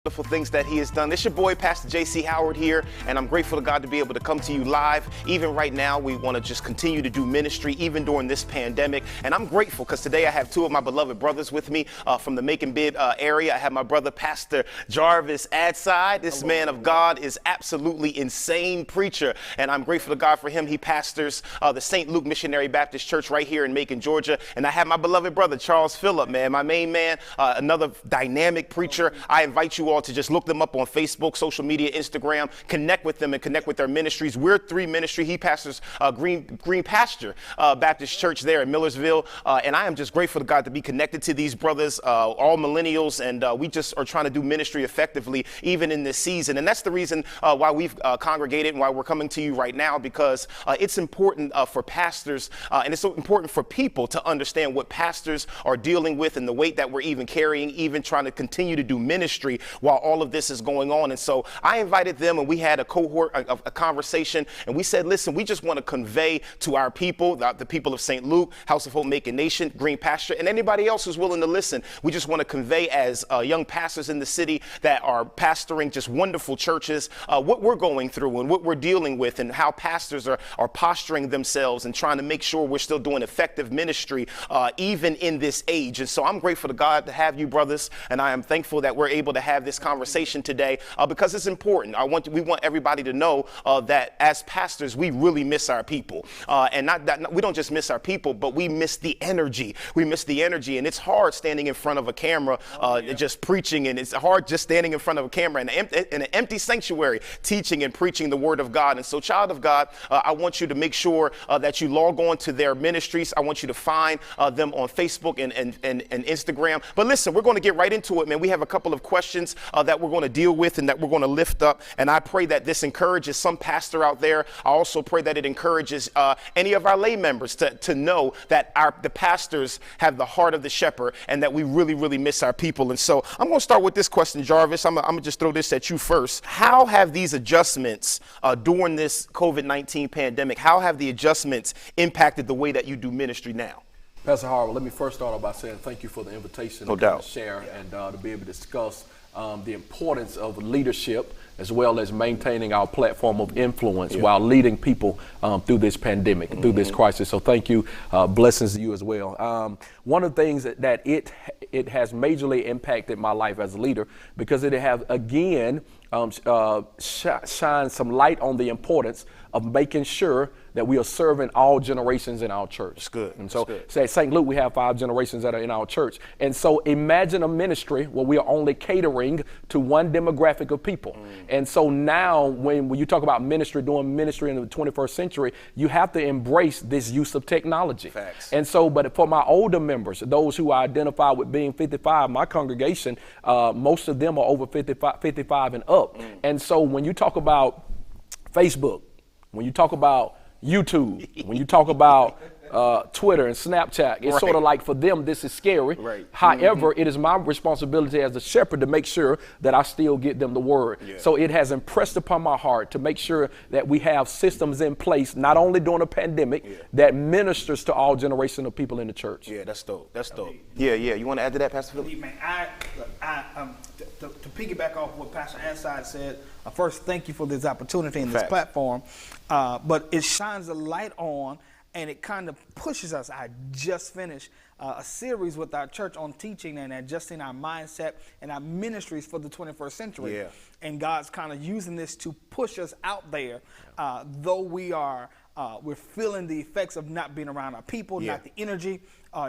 Wonderful things that he has done. It's your boy, Pastor J.C. Howard here, and I'm grateful to God to be able to come to you live. Even right now, we want to just continue to do ministry, even during this pandemic. And I'm grateful because today I have two of my beloved brothers with me from the Macon area. I have my brother, Pastor Jarvis Adside. This man of God is absolutely insane preacher, and I'm grateful to God for him. He pastors the St. Luke Missionary Baptist Church right here in Macon, Georgia. And I have my beloved brother, Charles Phillip, man, my main man, another dynamic preacher. I invite you all to just look them up on Facebook, social media, Instagram, connect with them and connect with their ministries. We're Three Ministry. He pastors Green Pasture Baptist Church there in Millersville. And I am just grateful to God to be connected to these brothers, all millennials. And we just are trying to do ministry effectively, even in this season. And that's the reason why we've congregated and why we're coming to you right now, because it's important for pastors and it's so important for people to understand what pastors are dealing with and the weight that we're even carrying, even trying to continue to do ministry while all of this is going on. And so I invited them, and we had a cohort, a conversation, and we said, listen, we just want to convey to our people, the people of St. Luke, House of Hope, Macon Nation, Green Pasture, and anybody else who's willing to listen. We just want to convey as young pastors in the city that are pastoring just wonderful churches, what we're going through and what we're dealing with, and how pastors are posturing themselves and trying to make sure we're still doing effective ministry, even in this age. And so I'm grateful to God to have you brothers, and I am thankful that we're able to have this conversation today because it's important. We want everybody to know that as pastors, we really miss our people. And not that we don't just miss our people, but we miss the energy. We miss the energy. And it's hard standing in front of a camera, just preaching. And it's hard just standing in front of a camera in an empty sanctuary, teaching and preaching the word of God. And so, child of God, I want you to make sure that you log on to their ministries. I want you to find them on Facebook and Instagram. But listen, we're going to get right into it, man. We have a couple of questions that we're going to deal with and that we're going to lift up. And I pray that this encourages some pastor out there. I also pray that it encourages any of our lay members to know that the pastors have the heart of the shepherd and that we really, really miss our people. And so I'm going to start with this question, Jarvis. I'm going to just throw this at you first. How have these adjustments during this COVID-19 pandemic, how have the adjustments impacted the way that you do ministry now? Pastor Howard, let me first start off by saying thank you for the invitation to share and to be able to discuss the importance of leadership as well as maintaining our platform of influence while leading people through this pandemic, through this crisis. So thank you. Blessings to you as well. One of the things that it has majorly impacted my life as a leader because it have again shine some light on the importance of making sure that we are serving all generations in our church. That's good. And so say at St. Luke, we have 5 generations that are in our church. And so imagine a ministry where we are only catering to one demographic of people. And so now when you talk about ministry, doing ministry in the 21st century, you have to embrace this use of technology. Facts. And so, but for my older members, those who identify with being 55, my congregation, most of them are over 55 and up. And so when you talk about Facebook, when you talk about YouTube, when you talk about Twitter and Snapchat, it's sort of like for them, this is scary. Right. However, it is my responsibility as a shepherd to make sure that I still get them the word. So it has impressed upon my heart to make sure that we have systems in place, not only during a pandemic, that ministers to all generations of people in the church. Yeah, that's dope. That's dope. Yeah. You want to add to that, Pastor Phillip? Man, to piggyback off what Pastor Anside said, first, thank you for this opportunity and this platform. But it shines a light on, and it kind of pushes us. I just finished a series with our church on teaching and adjusting our mindset and our ministries for the 21st century. Yeah. And God's kind of using this to push us out there, though we're feeling the effects of not being around our people, not the energy,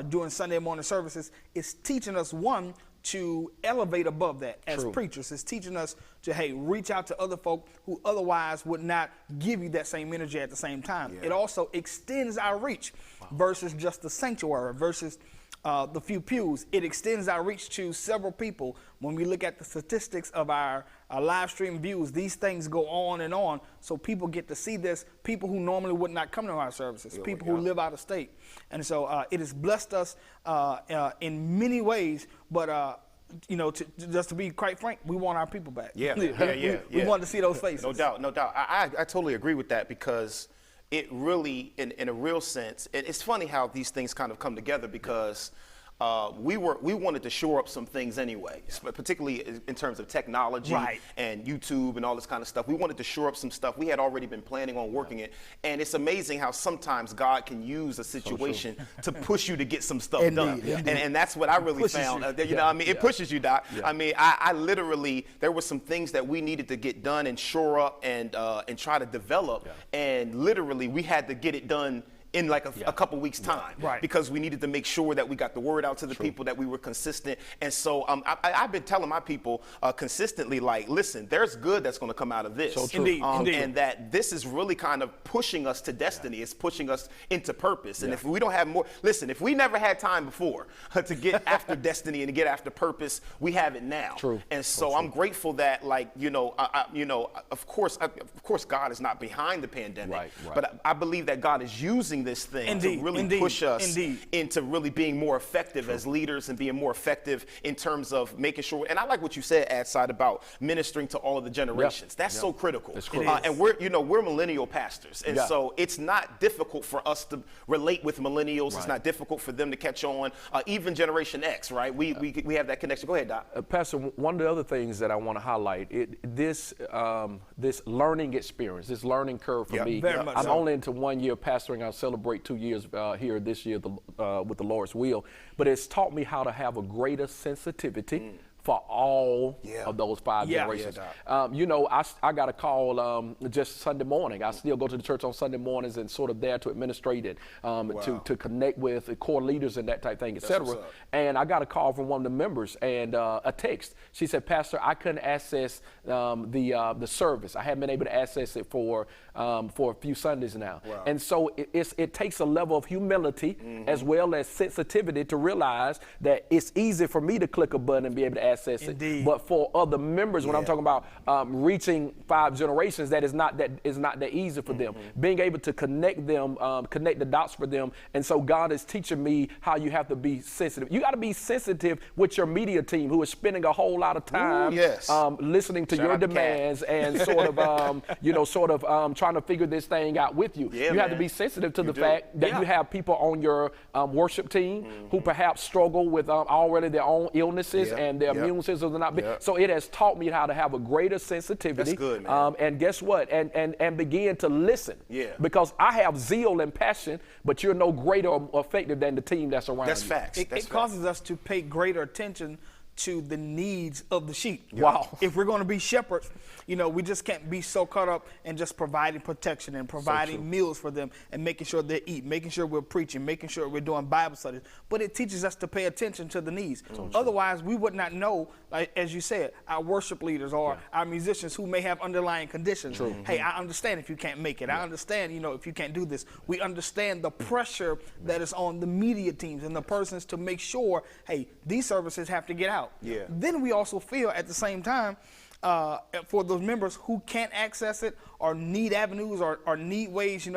doing Sunday morning services. It's teaching us, one, to elevate above that as preachers. It's teaching us to, hey, reach out to other folk who otherwise would not give you that same energy at the same time. It also extends our reach versus just the sanctuary, versus the few pews. It extends our reach to several people. When we look at the statistics of our live stream views, these things go on and on. So people get to see this, people who normally would not come to our services, people who live out of state. And so it has blessed us in many ways, but just to be quite frank, we want our people back. We want to see those faces. No doubt. I totally agree with that, because it really, in a real sense, it's funny how these things kind of come together, because we wanted to shore up some things anyway, particularly in terms of technology and YouTube and all this kind of stuff. We wanted to shore up some stuff. We had already been planning on working it, and it's amazing how sometimes God can use a situation to push you to get some stuff done. And that's what I really found. You know, I mean, it pushes you, Doc. I mean, I literally, there were some things that we needed to get done and shore up and try to develop, and literally we had to get it done in like a couple weeks time, because we needed to make sure that we got the word out to the people, that we were consistent. And so I've been telling my people consistently, like, listen, there's good that's going to come out of this. So true. Indeed. And that this is really kind of pushing us to destiny. It's pushing us into purpose. And if we don't have more, listen, if we never had time before to get after destiny and to get after purpose, we have it now. And so I'm grateful that, like, of course God is not behind the pandemic, but I believe that God is using this thing to really push us into really being more effective as leaders and being more effective in terms of making sure. And I like what you said, Adside, about ministering to all of the generations. That's so critical. And we're millennial pastors, and so it's not difficult for us to relate with millennials. It's not difficult for them to catch on. Even Generation X, right? We have that connection. Go ahead, Doc. Pastor, one of the other things that I want to highlight, this learning experience, this learning curve for me. I'm only into 1 year pastoring. I'll celebrate 2 years here this year with the Lord's will, but it's taught me how to have a greater sensitivity for all of those 5 generations. I got a call just Sunday morning. I still go to the church on Sunday mornings and sort of there to administrate it, to connect with the core leaders and that type of thing, et cetera. And I got a call from one of the members and a text. She said, Pastor, I couldn't access the service. I haven't been able to access it for a few Sundays now. And so it takes a level of humility as well as sensitivity to realize that it's easy for me to click a button and be able to access it, but for other members, when I'm talking about reaching 5 generations, that is not that easy for them. Being able to connect them, connect the dots for them, and so God is teaching me how you have to be sensitive. You got to be sensitive with your media team, who is spending a whole lot of time listening to your demands and sort of trying to figure this thing out with you. You have to be sensitive to the fact that you have people on your worship team who perhaps struggle with already their own illnesses and their immune systems are not big. So it has taught me how to have a greater sensitivity. That's good, man. And guess what? And begin to listen. Because I have zeal and passion, but you're no greater or effective than the team that's around you. That's facts. It causes us to pay greater attention to the needs of the sheep. If we're going to be shepherds, we just can't be so caught up in just providing protection and providing meals for them and making sure they eat, making sure we're preaching, making sure we're doing Bible studies. But it teaches us to pay attention to the needs. Otherwise, we would not know, like, as you said, our worship leaders or our musicians who may have underlying conditions. Hey, I understand if you can't make it. I understand, if you can't do this. We understand the pressure that is on the media teams and the persons to make sure, hey, these services have to get out. Then we also feel at the same time for those members who can't access it or need avenues or need ways,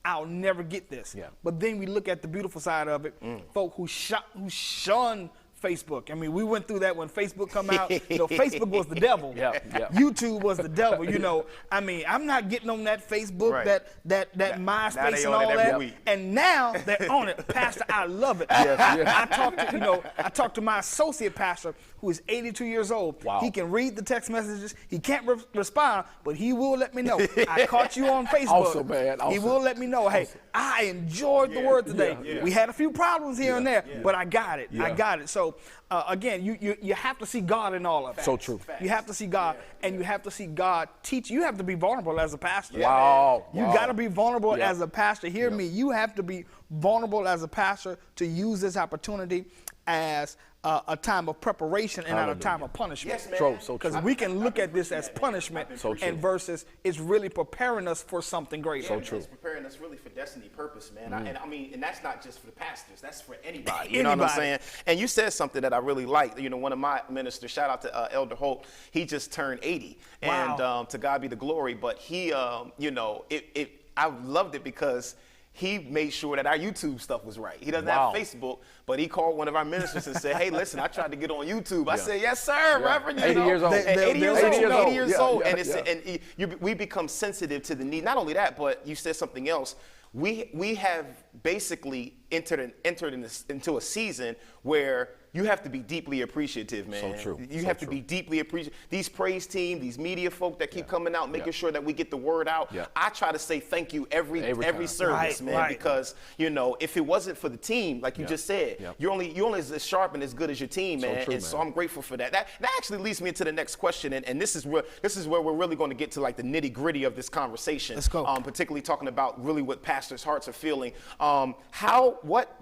I'll never get this. But then we look at the beautiful side of it, folk who shun Facebook. I mean, we went through that when Facebook come out. Facebook was the devil. YouTube was the devil. I mean, I'm not getting on that Facebook, that MySpace and all that. And now they're on it. Pastor, I love it. I talked to my associate pastor who is 82 years old. He can read the text messages. He can't respond, but he will let me know. I caught you on Facebook. Awesome, man. Awesome. He will let me know. Hey, I enjoyed the word today. We had a few problems here and there, but I got it. I got it. So again, you have to see God in all of it. So true. You have to see God, and you have to see God teach. You have to be vulnerable as a pastor. You got to be vulnerable as a pastor. Hear me. You have to be vulnerable as a pastor to use this opportunity as a time of preparation and not a time of punishment. Yes, man. Because we can look at this as punishment and versus it's really preparing us for something greater. It's preparing us really for destiny purpose, man. And that's not just for the pastors. That's for anybody. You know what I'm saying? And you said something that I really liked. One of my ministers, shout out to Elder Holt, he just turned 80. And to God be the glory. But he, I loved it because he made sure that our YouTube stuff was right. He doesn't have Facebook, but he called one of our ministers and said, hey, listen, I tried to get on YouTube. I said, yes, sir, Reverend. 80 years old. 80 years old. And we become sensitive to the need. Not only that, but you said something else. we have basically entered into a season where you have to be deeply appreciative, man. So true. You have to be deeply appreciative. These praise team, these media folk that keep coming out, making sure that we get the word out. I try to say thank you every service, man, because you know, if it wasn't for the team, like you just said, you're only as sharp and as good as your team, man. So true, so I'm grateful for that. That actually leads me into the next question, and this is where we're really going to get to like the nitty gritty of this conversation. Let's go. Particularly talking about really what pastors' hearts are feeling.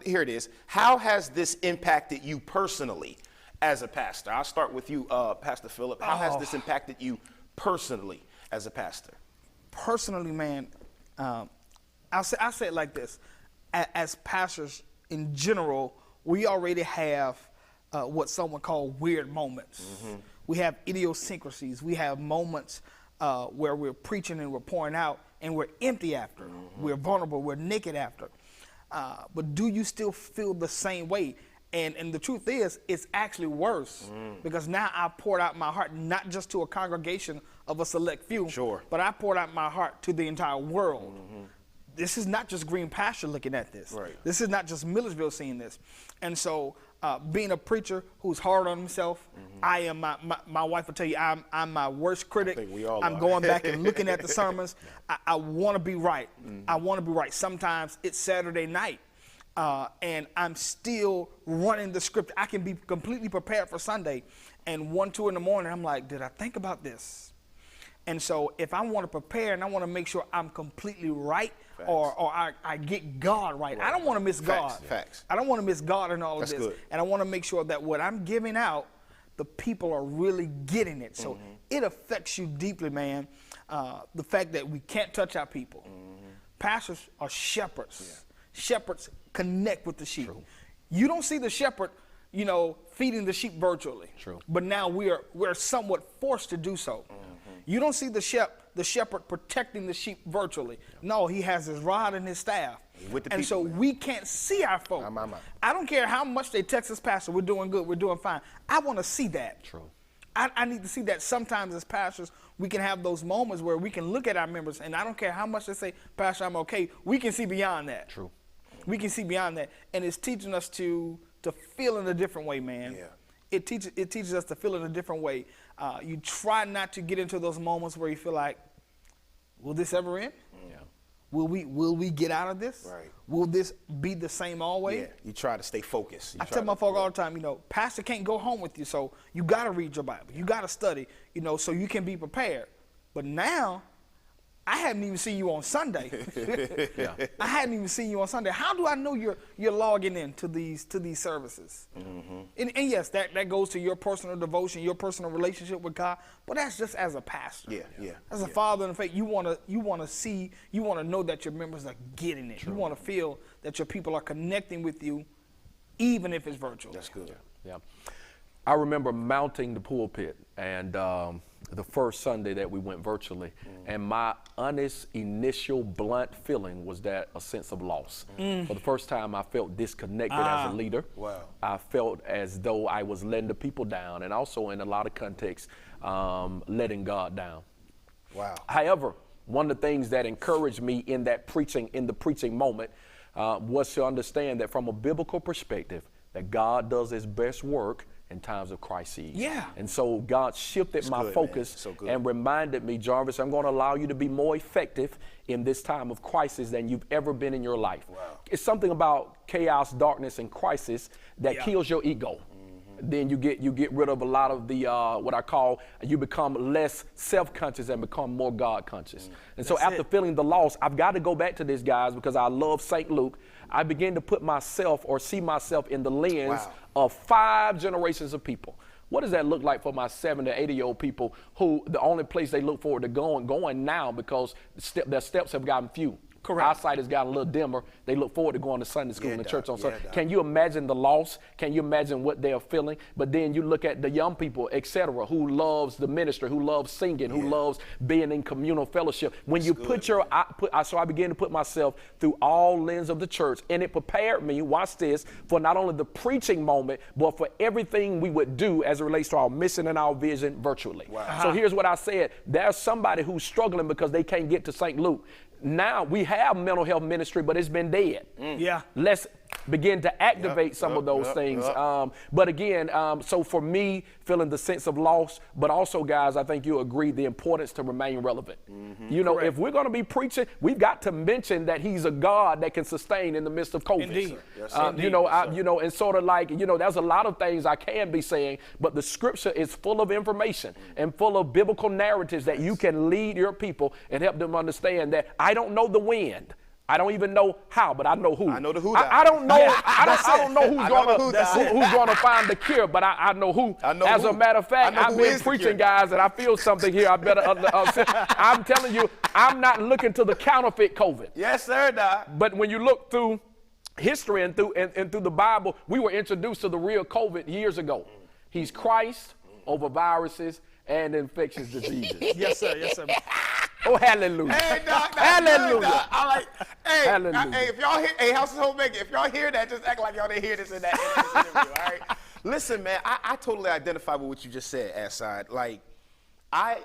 Here it is. How has this impacted you personally as a pastor? I'll start with you, Pastor Philip. How has this impacted you personally as a pastor? Personally, man, I'll say it like this. As pastors in general, we already have what some would call weird moments. We have idiosyncrasies. We have moments where we're preaching and we're pouring out and we're empty after. We're vulnerable. We're naked after. But do you still feel the same way? And the truth is, it's actually worse because now I poured out my heart not just to a congregation of a select few, but I poured out my heart to the entire world. This is not just Green Pasture looking at this. This is not just Millersville seeing this. And so being a preacher who's hard on himself, I am my wife will tell you I'm my worst critic. I think we all I'm are. going back and looking at the sermons. I want to be right. I want to be right. Sometimes it's Saturday night. And I'm still running the script. I can be completely prepared for Sunday, and 1, 2 in the morning, I'm like, did I think about this? And so if I want to prepare and I want to make sure I'm completely right, or I get God right. I don't want to miss God. Facts. I don't want to miss God in all of this. Good. And I want to make sure that what I'm giving out, the people are really getting it. So it affects you deeply, man. The fact that we can't touch our people. Pastors are shepherds. Shepherds connect with the sheep. You don't see the shepherd, feeding the sheep virtually. But now we're somewhat forced to do so. You don't see the shepherd protecting the sheep virtually. No, he has his rod and his staff. And so we can't see our folk. I don't care how much they text us, Pastor, we're doing good, we're doing fine. I want to see that. I need to see that. Sometimes as pastors, we can have those moments where we can look at our members, and I don't care how much they say, Pastor, I'm okay. We can see beyond that. We can see beyond that. And it's teaching us to feel in a different way, man. It teaches us to feel in a different way. You try not to get into those moments where you feel like, will this ever end? Will we get out of this? Will this be the same always? You try to stay focused. I tell my folk all the time, Pastor can't go home with you, so you got to read your Bible. You got to study, so you can be prepared. But now, I hadn't even seen you on Sunday. I hadn't even seen you on Sunday. How do I know you're logging in to these services? And yes, that goes to your personal devotion, your personal relationship with God. But that's just as a pastor. As a father in the faith, you want to know that your members are getting it. You want to feel that your people are connecting with you, even if it's virtual. That's good. I remember mounting the pulpit and the first Sunday that we went virtually, and my honest, initial, blunt feeling was that a sense of loss. For the first time, I felt disconnected as a leader. I felt as though I was letting the people down, and also in a lot of contexts, letting God down. However, one of the things that encouraged me in the preaching moment, was to understand that from a biblical perspective, that God does his best work in times of crises. And so God shifted my focus and reminded me, Jarvis, I'm going to allow you to be more effective in this time of crisis than you've ever been in your life. It's something about chaos, darkness, and crisis that kills your ego. Then you get rid of a lot of the what I call, you become less self-conscious and become more God-conscious. And so after feeling the loss, I've got to go back to this, guys, because I love St. Luke. I began to put myself or see myself in the lens of 5 generations of people. What does that look like for my 70 to 80-year-old people who the only place they look forward to going now because their steps have gotten few? Eyesight has gotten a little dimmer. They look forward to going to Sunday school and the church on Sunday. Can you imagine the loss? Can you imagine what they are feeling? But then you look at the young people, etc., who loves the ministry, who loves singing, who loves being in communal fellowship. When you so I began to put myself through all lens of the church, and it prepared me, watch this, for not only the preaching moment, but for everything we would do as it relates to our mission and our vision virtually. So here's what I said. There's somebody who's struggling because they can't get to St. Luke. Now we have mental health ministry, but it's been dead. Yeah. Let's begin to activate some of those things. But again, so for me, feeling the sense of loss, but also, guys, I think you agree the importance to remain relevant. You know, if we're going to be preaching, we've got to mention that he's a God that can sustain in the midst of COVID. Indeed. You know, and sort of like, you know, there's a lot of things I can be saying, but the scripture is full of information and full of biblical narratives that you can lead your people and help them understand that I don't know the wind. I don't even know how, but I know who. I know the who. I don't know. I don't know who's gonna find the cure, but I know who. As a matter of fact, I've been preaching, guys, and I feel something here. I better. I'm telling you, I'm not looking to the counterfeit COVID. Yes, sir, Doc. But when you look through history and through the Bible, we were introduced to the real COVID years ago. He's Christ over viruses and infectious diseases. Yes, sir. Yes, sir. Oh, hallelujah. Hey, Doc, hallelujah. Good, Doc. I like, hey, hallelujah. Hey, if y'all hear, House of Homemaker, if y'all hear that, just act like y'all didn't hear this in that interview, all right? Listen, man, I totally identify with what you just said, Assad. Like, I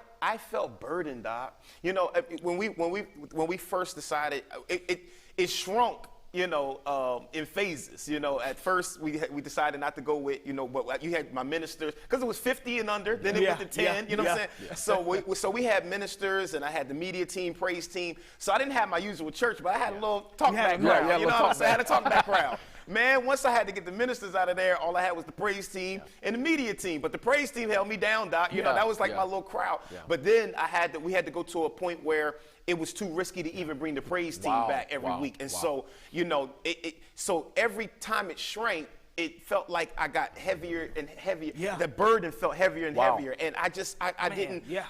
felt burdened, Doc. You know, when we first decided, it shrunk. You know, in phases. You know, at first we decided not to go with, you know, but you had my ministers, because it was 50 and under, then it went to 10, you know what I'm saying? Yeah. So we had ministers, and I had the media team, praise team. So I didn't have my usual church, but I had a little talk background, you know what I'm saying? I had a talk background. Man, once I had to get the ministers out of there, all I had was the praise team and the media team. But the praise team held me down, Doc. You know, that was like my little crowd. Yeah. But then we had to go to a point where it was too risky to even bring the praise team back every week. And so, you know, so every time it shrank, it felt like I got heavier and heavier. Yeah. The burden felt heavier and heavier. And I didn't. Yeah.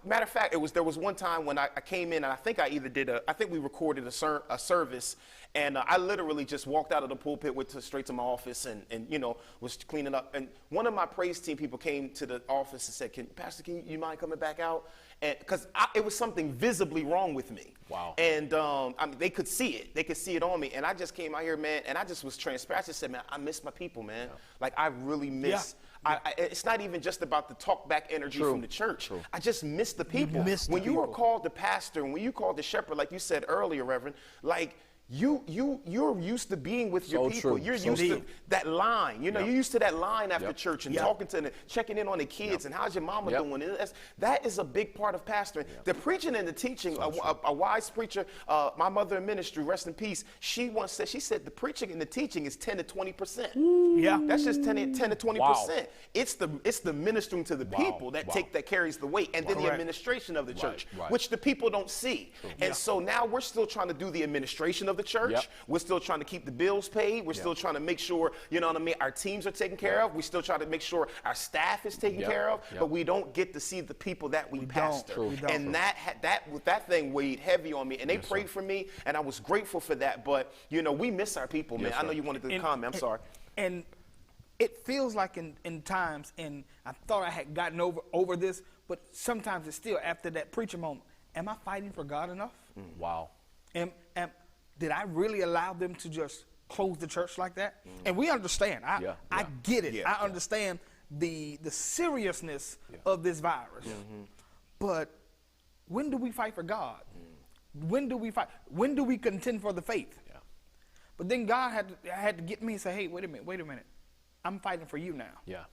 Matter of fact, there was one time when I came in, and I think I think we recorded a service, and I literally just walked out of the pulpit, went straight to my office, and you know, was cleaning up. And one of my praise team people came to the office and said, Pastor, can you mind coming back out? And because it was something visibly wrong with me. Wow. And I mean, they could see it. They could see it on me. And I just came out here, man, and I just was transparent. I just said, man, I miss my people, man. Yeah. Like, I really miss. Yeah. It's not even just about the talk back energy from the church. I just miss the people. When you are called the pastor, and when you called the shepherd, like you said earlier, Reverend, like, you're used to being with your people. You're used to that line. You know, you're used to that line after church and talking to them, checking in on the kids and how's your mama doing. That is a big part of pastoring. The preaching and the teaching. A wise preacher, my mother in ministry, rest in peace. She once said, the preaching and the teaching is 10 to 20%. Yeah, that's just 10 to 20%. Wow. It's the ministering to the people that carries the weight, and then the administration of the church, which the people don't see. And so now we're still trying to do the administration of the church. We're still trying to keep the bills paid. We're still trying to make sure, you know what I mean, our teams are taken care of. We still try to make sure our staff is taken care of, but we don't get to see the people that we pastor. And that thing weighed heavy on me, and they prayed for me, and I was grateful for that. But you know, we miss our people, man. I know you wanted to comment. I'm sorry. And it feels like in times, and I thought I had gotten over this, but sometimes it's still after that preacher moment. Am I fighting for God enough? Wow. Did I really allow them to just close the church like that? And we understand. I get it. I understand the seriousness of this virus. But when do we fight for God? When do we fight? When do we contend for the faith? But then God had to get me and say, hey, wait a minute. I'm fighting for you now.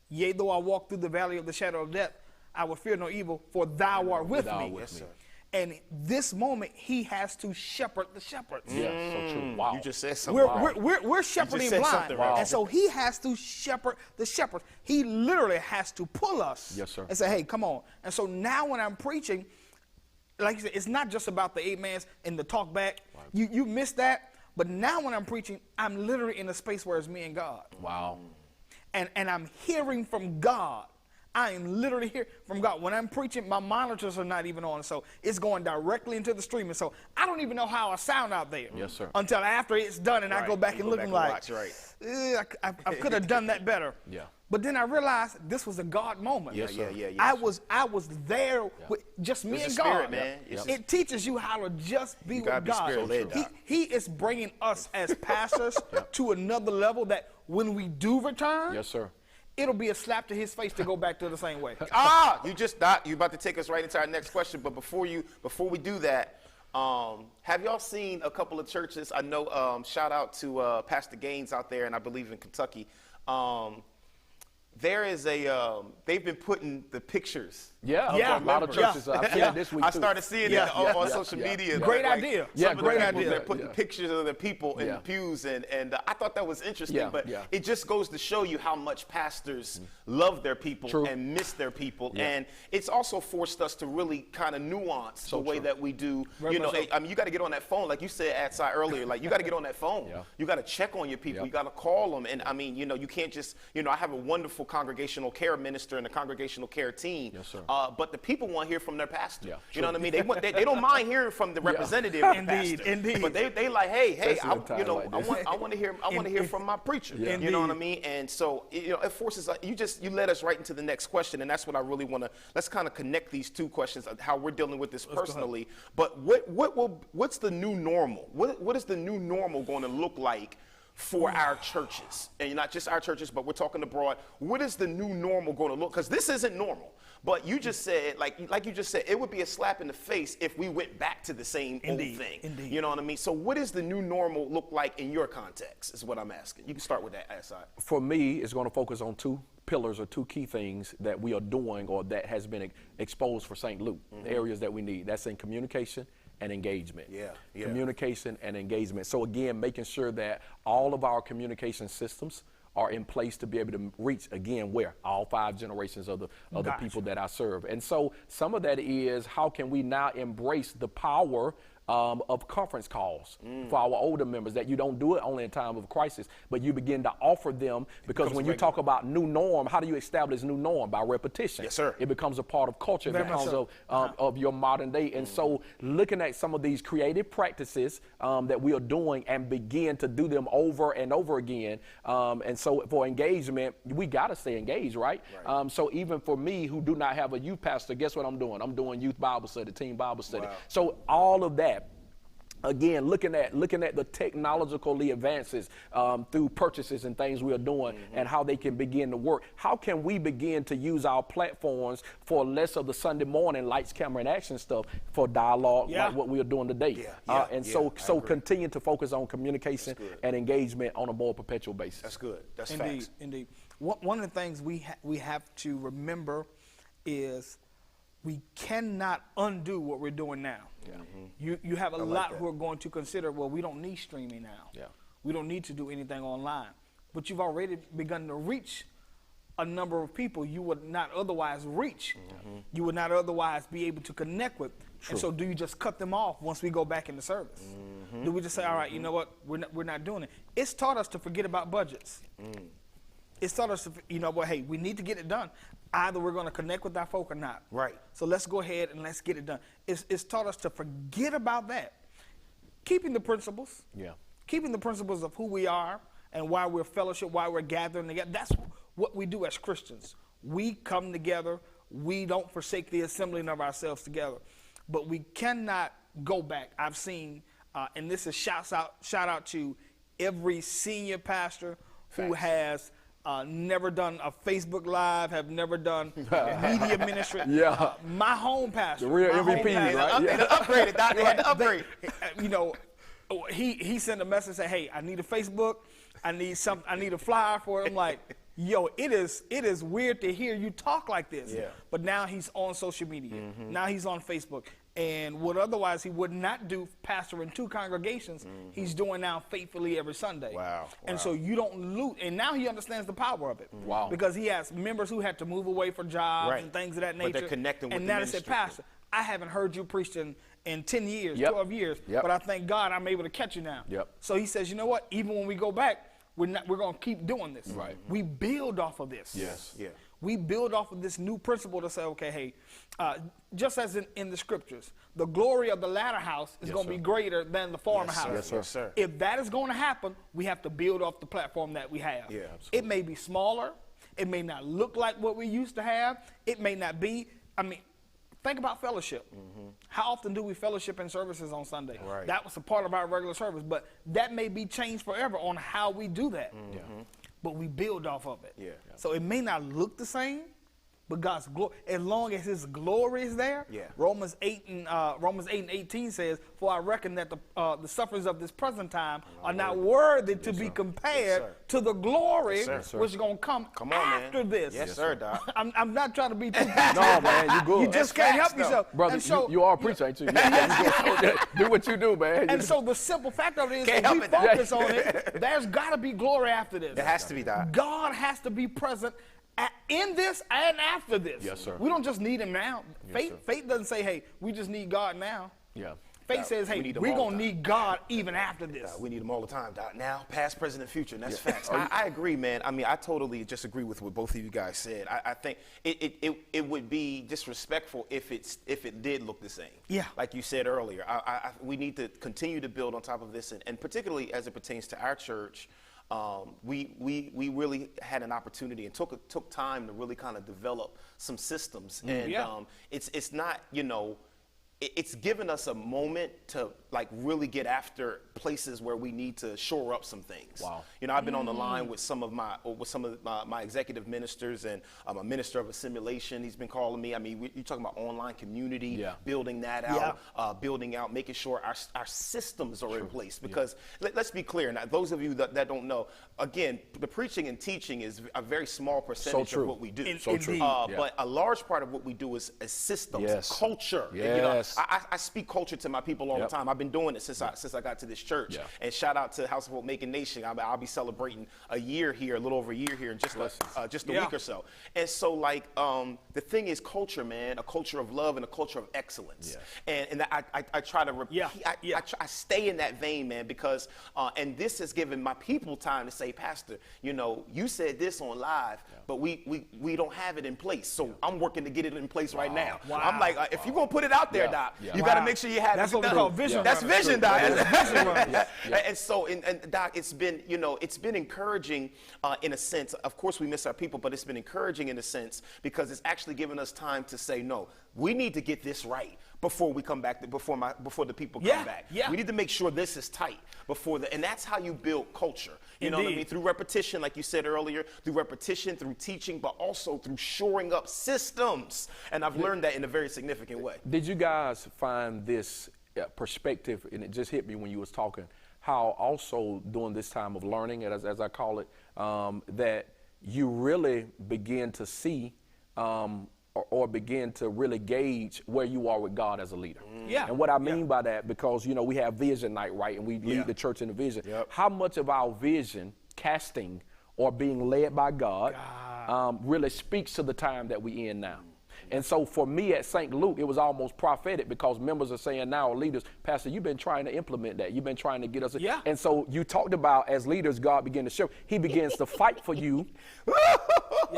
Yea, though I walk through the valley of the shadow of death, I will fear no evil, for thou art with me. Yes, sir. And this moment, he has to shepherd the shepherds. Yeah, so true. Wow. You just said something. We're shepherding blind. And so he has to shepherd the shepherds. He literally has to pull us and say, hey, come on. And so now when I'm preaching, like you said, it's not just about the 8 mans and the talk back. You missed that. But now when I'm preaching, I'm literally in a space where it's me and God. Wow. And I'm hearing from God. I am literally here from God. When I'm preaching, my monitors are not even on, so it's going directly into the streaming. So I don't even know how I sound out there. Yes, sir. Until after it's done, and I go back and look like, I could have done that better. But then I realized this was a God moment. I was there with just me and God. Man. It teaches you how to just be with God. He is bringing us as pastors to another level that when we do return, it'll be a slap to his face to go back to the same way. You about to take us right into our next question. But before we do that, Have y'all seen a couple of churches? I know, shout out to Pastor Gaines out there, and I believe in Kentucky. There is they've been putting the pictures. A lot of churches. I've seen it this week, I started seeing it on social media. Great idea. Great idea. They're putting pictures of the people in the pews, and I thought that was interesting, but it just goes to show you how much pastors love their people and miss their people. And it's also forced us to really kind of nuance the way that we do. You know, I mean, you got to get on that phone, like you said outside earlier, like you got to get on that phone. You got to check on your people. You got to call them. And I mean, you know, you can't just, you know, I have a wonderful congregational care minister and a congregational care team. Yes, sir. But the people want to hear from their pastor. You know what I mean? They don't mind hearing from the representative. Indeed. But they like, hey, I want to hear from my preacher. You know what I mean? And so, you know, it forces you led us right into the next question, and that's what I really want to. Let's kind of connect these two questions of how we're dealing with this personally. But what's the new normal? What is the new normal going to look like for our churches? And not just our churches, but we're talking abroad. What is the new normal going to look? Because this isn't normal. But you just said, like you just said, it would be a slap in the face if we went back to the same old thing. You know what I mean? So what does the new normal look like in your context is what I'm asking. You can start with that side. For me, it's going to focus on two pillars or two key things that we are doing or that has been exposed for St. Luke, the areas that we need. That's in communication and engagement. Communication and engagement. So again, making sure that all of our communication systems are in place to be able to reach, again, where? All 5 generations of the people that I serve. And so some of that is how can we now embrace the power of conference calls for our older members, that you don't do it only in time of crisis, but you begin to offer them, because when you talk about new norm, how do you establish new norm? By repetition. Yes, sir. It becomes a part of culture, because of your modern day. And so looking at some of these creative practices that we are doing and begin to do them over and over again. And so for engagement, we got to stay engaged, right? So even for me, who do not have a youth pastor, guess what I'm doing? I'm doing youth Bible study, teen Bible study. So all of that, again, looking at the technological advances through purchases and things we are doing and how they can begin to work. How can we begin to use our platforms for less of the Sunday morning lights, camera, and action stuff for dialogue like what we are doing today? So continue to focus on communication and engagement on a more perpetual basis. That's good. That's indeed, facts. Indeed. One of the things we have to remember is we cannot undo what we're doing now. You have a lot who are going to consider, well, we don't need streaming now. We don't need to do anything online. But you've already begun to reach a number of people you would not otherwise reach. You would not otherwise be able to connect with. And so do you just cut them off once we go back into service? Do we just say, all right, you know what, we're not doing it? It's taught us to forget about budgets. It's taught us to, you know what, hey, we need to get it done. Either we're going to connect with our folk or not. So let's go ahead and let's get it done. It's taught us to forget about that. Keeping the principles. Keeping the principles of who we are and why we're fellowship, why we're gathering together. That's what we do as Christians. We come together. We don't forsake the assembling of ourselves together. But we cannot go back. I've seen, and this is shout out to every senior pastor who has never done a Facebook Live, have never done media ministry. My home pastor. The real MVP, right? They upgraded, Doc. They had to upgrade. You know, he sent a message saying, hey, I need a Facebook. I need a flyer for it. I'm like, yo, it is weird to hear you talk like this. But now he's on social media. Now he's on Facebook. And what otherwise he would not do, pastor in 2 congregations, he's doing now faithfully every Sunday. And so you don't lose. And now he understands the power of it. Because he has members who had to move away for jobs and things of that nature. But they're connecting with and the now ministry. they said, Pastor, I haven't heard you preach in 10 years, 12 years, but I thank God I'm able to catch you now. So he says, you know what? Even when we go back, we're going to keep doing this. We build off of this. We build off of this new principle to say, okay, hey, just as in the scriptures, the glory of the latter house is going to be greater than the former house. If that is going to happen, we have to build off the platform that we have. It may be smaller. It may not look like what we used to have. It may not be. I mean, think about fellowship. How often do we fellowship in services on Sunday? That was a part of our regular service, but that may be changed forever on how we do that. But we build off of it. So it may not look the same, but God's glory, as long as His glory is there. Yeah. Romans 8 and 18 says, "For I reckon that the sufferings of this present time are not worthy to be compared to the glory which is going to come after this." Yes, sir, Doc. I'm not trying to be too No, man, you good. You just can't help yourself, brother. So, you are a preacher, ain't you? Do what you do, man. And so the simple fact of it is, if we focus on it, there's got to be glory after this. There has to be, Doc. God has to be present in this and after this. Yes, sir. We don't just need Him now. Yes, Faith doesn't say, "Hey, we just need God now." Yeah. Faith says, "Hey, we're going to need God even after this." We need Him all the time, Doc. Now, past, present, and future, and that's facts. I agree, man. I mean, I totally just agree with what both of you guys said. I think it would be disrespectful if it did look the same. Yeah. Like you said earlier, we need to continue to build on top of this, and particularly as it pertains to our church. We really had an opportunity and took time to really kind of develop some systems, and it's not, you know, it's given us a moment to like really get after places where we need to shore up some things. Wow. You know, I've been on the line with some of my executive ministers, and a minister of assimilation. He's been calling me. I mean, you're talking about online community, building that out, building out, making sure our systems are in place. Because let's be clear. Now, those of you that don't know, again, the preaching and teaching is a very small percentage of what we do. So true. But a large part of what we do is systems, culture. Yes. You know, I speak culture to my people all the time. I've been doing it since I got to this church. And shout out to House of Hope Macon Nation. I'll be celebrating a year here, a little over a year here in just a week or so. And so, like, the thing is culture, man, a culture of love and a culture of excellence. And I try to repeat. I stay in that vein, man, because and this has given my people time to say, "Pastor, you know, you said this on live, but we don't have it in place. So I'm working to get it in place right now." I'm like, if you're gonna put it out there, Doc, you got to make sure you have. That's what we call vision. That's vision, Doc. Vision. And so, and Doc, it's been, you know, it's been encouraging in a sense. Of course, we miss our people, but it's been encouraging in a sense because it's actually given us time to say, no, we need to get this right before we come back, before the people come back. We need to make sure this is tight and that's how you build culture. You know what I mean? Through repetition, like you said earlier, through repetition, through teaching, but also through shoring up systems. And I've learned that in a very significant way. Did you guys find this perspective, and it just hit me when you was talking, how also during this time of learning, as I call it, that you really begin to see or begin to really gauge where you are with God as a leader. And what I mean by that, because, you know, we have vision night, right? And we lead the church in the vision. How much of our vision casting or being led by God really speaks to the time that we in now? And so for me at St. Luke, it was almost prophetic because members are saying now, or leaders, "Pastor, you've been trying to implement that. You've been trying to get us." And so you talked about as leaders, God began to show. He begins to fight for you.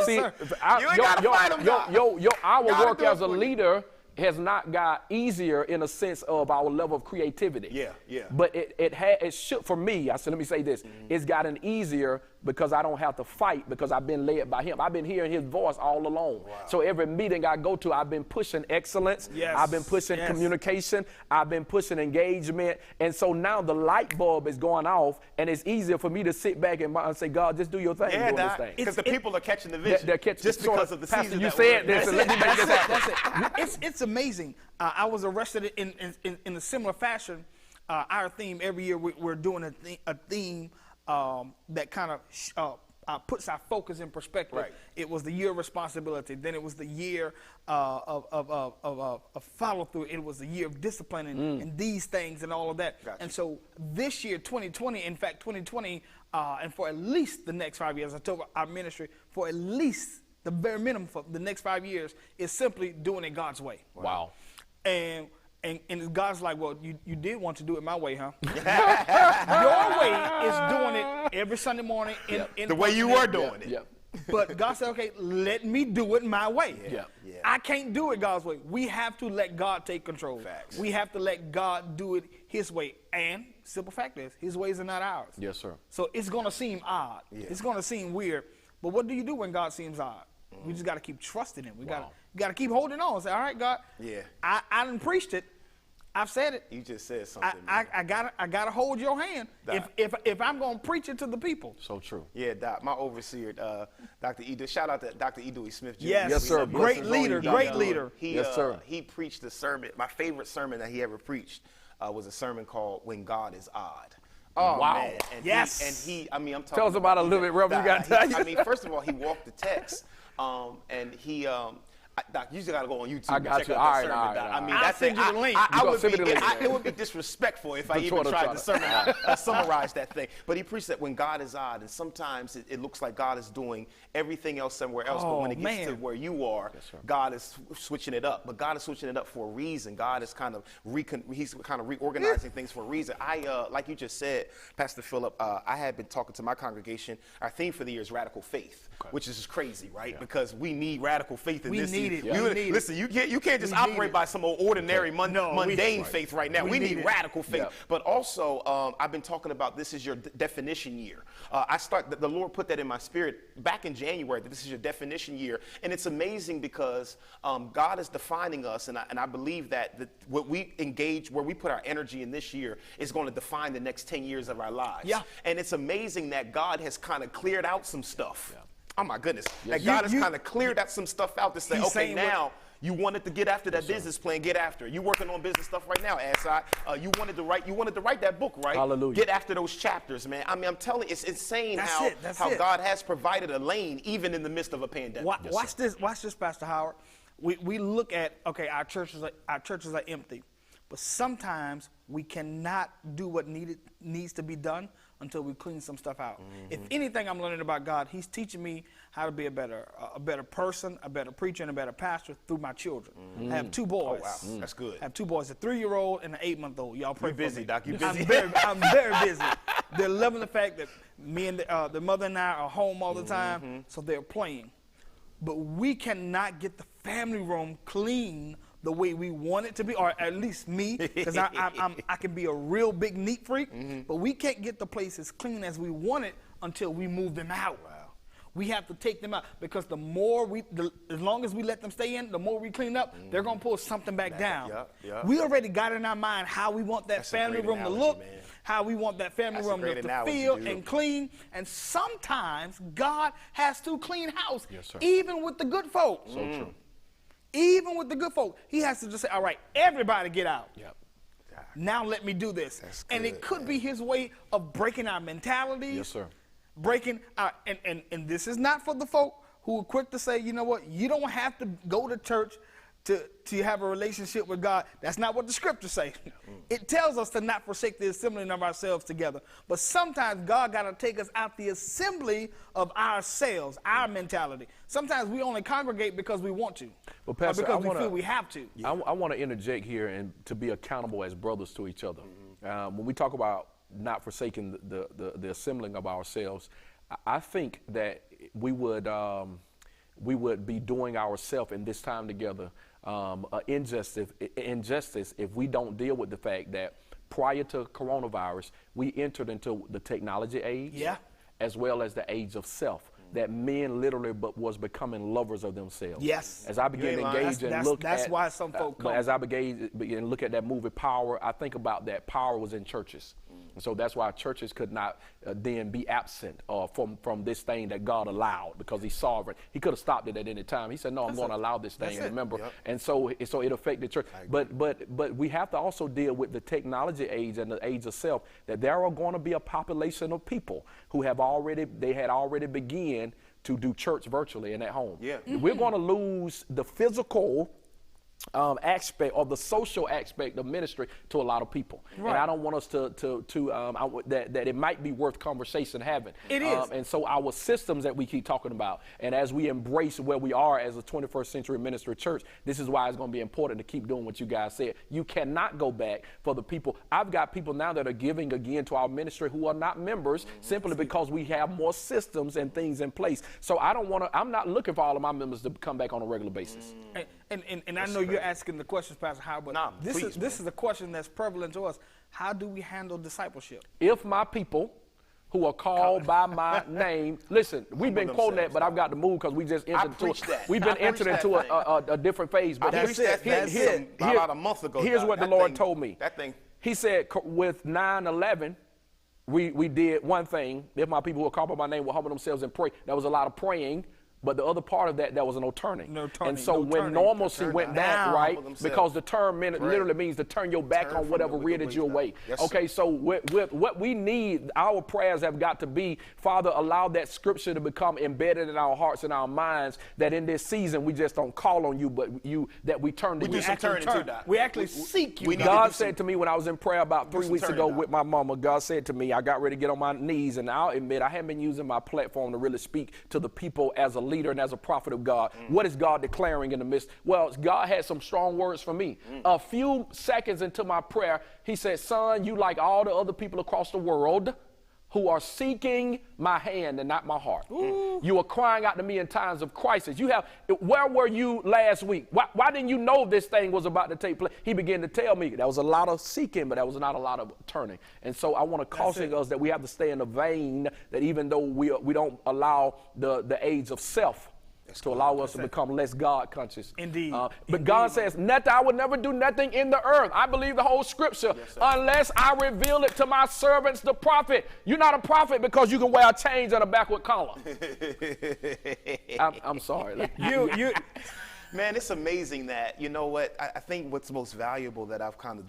See, you ain't gotta fight him, our work as a leader has not got easier in a sense of our level of creativity. But it should, for me, I said, let me say this, it's gotten easier because I don't have to fight because I've been led by Him. I've been hearing His voice all along. So every meeting I go to, I've been pushing excellence. I've been pushing communication. I've been pushing engagement. And so now the light bulb is going off, and it's easier for me to sit back and say, "God, just do your thing." This thing. Because the people are catching the vision. They're catching just because of the Pastor, season you that said this, and let me make this happen. That's it. It's amazing. I was arrested in a similar fashion. Our theme every year, we're doing a theme that kind of puts our focus in perspective. It was the year of responsibility. Then it was the year of follow through. It was the year of discipline and these things and all of that. And so this year, 2020, in fact, 2020, and for at least the next 5 years, I told our ministry, for at least the bare minimum for the next 5 years is simply doing it God's way. Wow. And God's like, "Well, you did want to do it my way, huh?" Your way is doing it every Sunday morning in the way you were doing it. But God said, "Okay, let me do it my way." I can't do it God's way. We have to let God take control. We have to let God do it His way. And simple fact is, His ways are not ours. Yes, sir. So it's going to seem odd. It's going to seem weird. But what do you do when God seems odd? We just got to keep trusting Him. We got to keep holding on. Say, "All right, God, I done preached it. I've said it. You just said something. I gotta hold your hand if I'm gonna preach it to the people. So true. Yeah, Doc. My overseer, Dr. Edu. Shout out to Dr. Edui Smith Jr. Yes, sir. Great leader. Great leader. Yes, sir. He preached a sermon. My favorite sermon that he ever preached was a sermon called "When God Is Odd." Oh, wow. Man. And yes. I mean, I'm talking. Tell us about it a little bit, Reverend. You got I mean, first of all, he walked the text, and he. Doc, you just gotta go on YouTube. I got and check you. out All that right, sermon, all right, Doc. all I mean, right. that thing. I'll send you the link. It would be disrespectful if I even tried to summarize that thing. But he preached that when God is odd, and sometimes it looks like God is doing everything else somewhere else. But when it gets to where you are, God is switching it up. But God is switching it up for a reason. God is kind of reorganizing things for a reason. Like you just said, Pastor Philip, I had been talking to my congregation. Our theme for the year is radical faith, which is just crazy, right? Yeah. Because we need radical faith in this. We need it. Listen, you can't just operate by some old ordinary, mundane faith right now. We need radical faith. Yeah. But also, I've been talking about this is your definition year. The Lord put that in my spirit back in January, that this is your definition year. And it's amazing because God is defining us, and I believe that what we engage, where we put our energy in this year is going to define the next 10 years of our lives. Yeah. And it's amazing that God has kind of cleared out some stuff. Yeah. Oh my goodness. Yes. That God has kind of cleared out some stuff out to say, okay, now you wanted to get after that business plan, get after it. You're working on business stuff right now, Asai. You wanted to write that book, right? Hallelujah. Get after those chapters, man. I mean, I'm telling you, it's insane how God has provided a lane even in the midst of a pandemic. Watch this, Pastor Howard. We look at, okay, our churches are empty. But sometimes we cannot do what needs to be done until we clean some stuff out. Mm-hmm. If anything I'm learning about God, he's teaching me how to be a better person, a better preacher, and a better pastor through my children. Mm-hmm. I have 2 boys. Oh, wow. That's good. I have 2 boys, a 3-year-old and an 8-month-old. Y'all pray for me. You're busy, Doc. You're busy. I'm very busy. They're loving the fact that me and the mother and I are home all the time, so they're playing. But we cannot get the family room clean the way we want it to be, or at least me, because I can be a real big neat freak, but we can't get the place as clean as we want it until we move them out. Wow. We have to take them out, because as long as we let them stay in, the more we clean up, they're gonna pull something back down. Yep. We already got in our mind how we want that family room to look, how we want that family room to feel and clean, and sometimes God has to clean house, even with the good folk. So true. Even with the good folk, he has to just say, all right, everybody get out. Yep. Now let me do this. And it could be his way of breaking our mentalities. Yes, sir. Breaking our, and this is not for the folk who are quick to say, you know what, you don't have to go to church to have a relationship with God. That's not what the scriptures say. It tells us to not forsake the assembling of ourselves together. But sometimes God got to take us out the assembly of ourselves, our mentality. Sometimes we only congregate because we want to, but Pastor, or because we feel we have to. I want to interject here and to be accountable as brothers to each other. When we talk about not forsaking the assembling of ourselves, I think that we would be doing ourselves in this time together injustice if we don't deal with the fact that prior to coronavirus, we entered into the technology age, as well as the age of self. That men literally was becoming lovers of themselves. Yes. As I began to engage and look that's why some folk come. As I began to look at that movie Power, I think about that power was in churches. And so that's why churches could not then be absent from this thing that God allowed, because he's sovereign. He could have stopped it at any time. He said, no, I'm going to allow this thing. Remember? Yep. And so it affected church. But we have to also deal with the technology age and the age of self, that there are going to be a population of people who had already begun to do church virtually and at home. Yeah. We're going to lose the physical aspect or the social aspect of ministry to a lot of people. Right. And I don't want us that it might be worth conversation having. It is. And so our systems that we keep talking about, and as we embrace where we are as a 21st century ministry church, this is why it's going to be important to keep doing what you guys said. You cannot go back for the people. I've got people now that are giving again to our ministry who are not members simply because we have more systems and things in place. So I'm not looking for all of my members to come back on a regular basis. And I know you're asking the questions, Pastor Howard, but this is a question that's prevalent to us. How do we handle discipleship? If my people who are called by my name. Listen, we've been quoting that, but I've got to move because we just entered into a different phase. But that's it. About a month ago. Here's what the Lord told me. That thing. He said with 9/11, we did one thing. If my people who are called by my name will humble themselves and pray. There was a lot of praying. But the other part of that, there was no turning. No turning. And so when normalcy went back, right, because the term literally means to turn your back on whatever reared your way. Yes, okay, so with what we need, our prayers have got to be, Father, allow that scripture to become embedded in our hearts and our minds, that in this season we just don't call on you, but that we turn to you. We do some turning too, Doc. We actually seek you. God said to me when I was in prayer about 3 weeks ago with my mama, God said to me, I got ready to get on my knees, and I'll admit I haven't been using my platform to really speak to the people as a leader and as a prophet of God. What is God declaring in the midst? Well, God had some strong words for me. A few seconds into my prayer, he said, son, you like all the other people across the world who are seeking my hand and not my heart. You are crying out to me in times of crisis. Where were you last week? Why didn't you know this thing was about to take place? He began to tell me there was a lot of seeking, but there was not a lot of turning. And so I want to caution us that we have to stay in the vein that even though we don't allow the aids of self to allow us to become less God conscious. Indeed. But God says, I would never do nothing in the earth. I believe the whole scripture, unless I reveal it to my servants, the prophet. You're not a prophet because you can wear a chain and a backward collar. I'm sorry. Man, it's amazing that, you know what, I think what's most valuable that I've kind of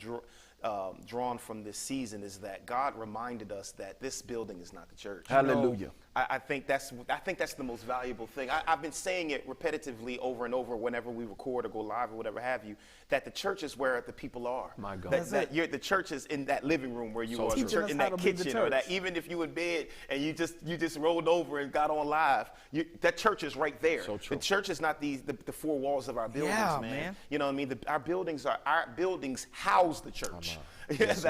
drawn from this season is that God reminded us that this building is not the church. Hallelujah. I think that's the most valuable thing. I've been saying it repetitively over and over whenever we record or go live or whatever have you, that the church is where the people are. My God. The church is in that living room where you are, the church in that kitchen, or that even if you in bed and you just rolled over and got on live, that church is right there. So true. The church is not the four walls of our buildings, man. You know what I mean? Our buildings house the church.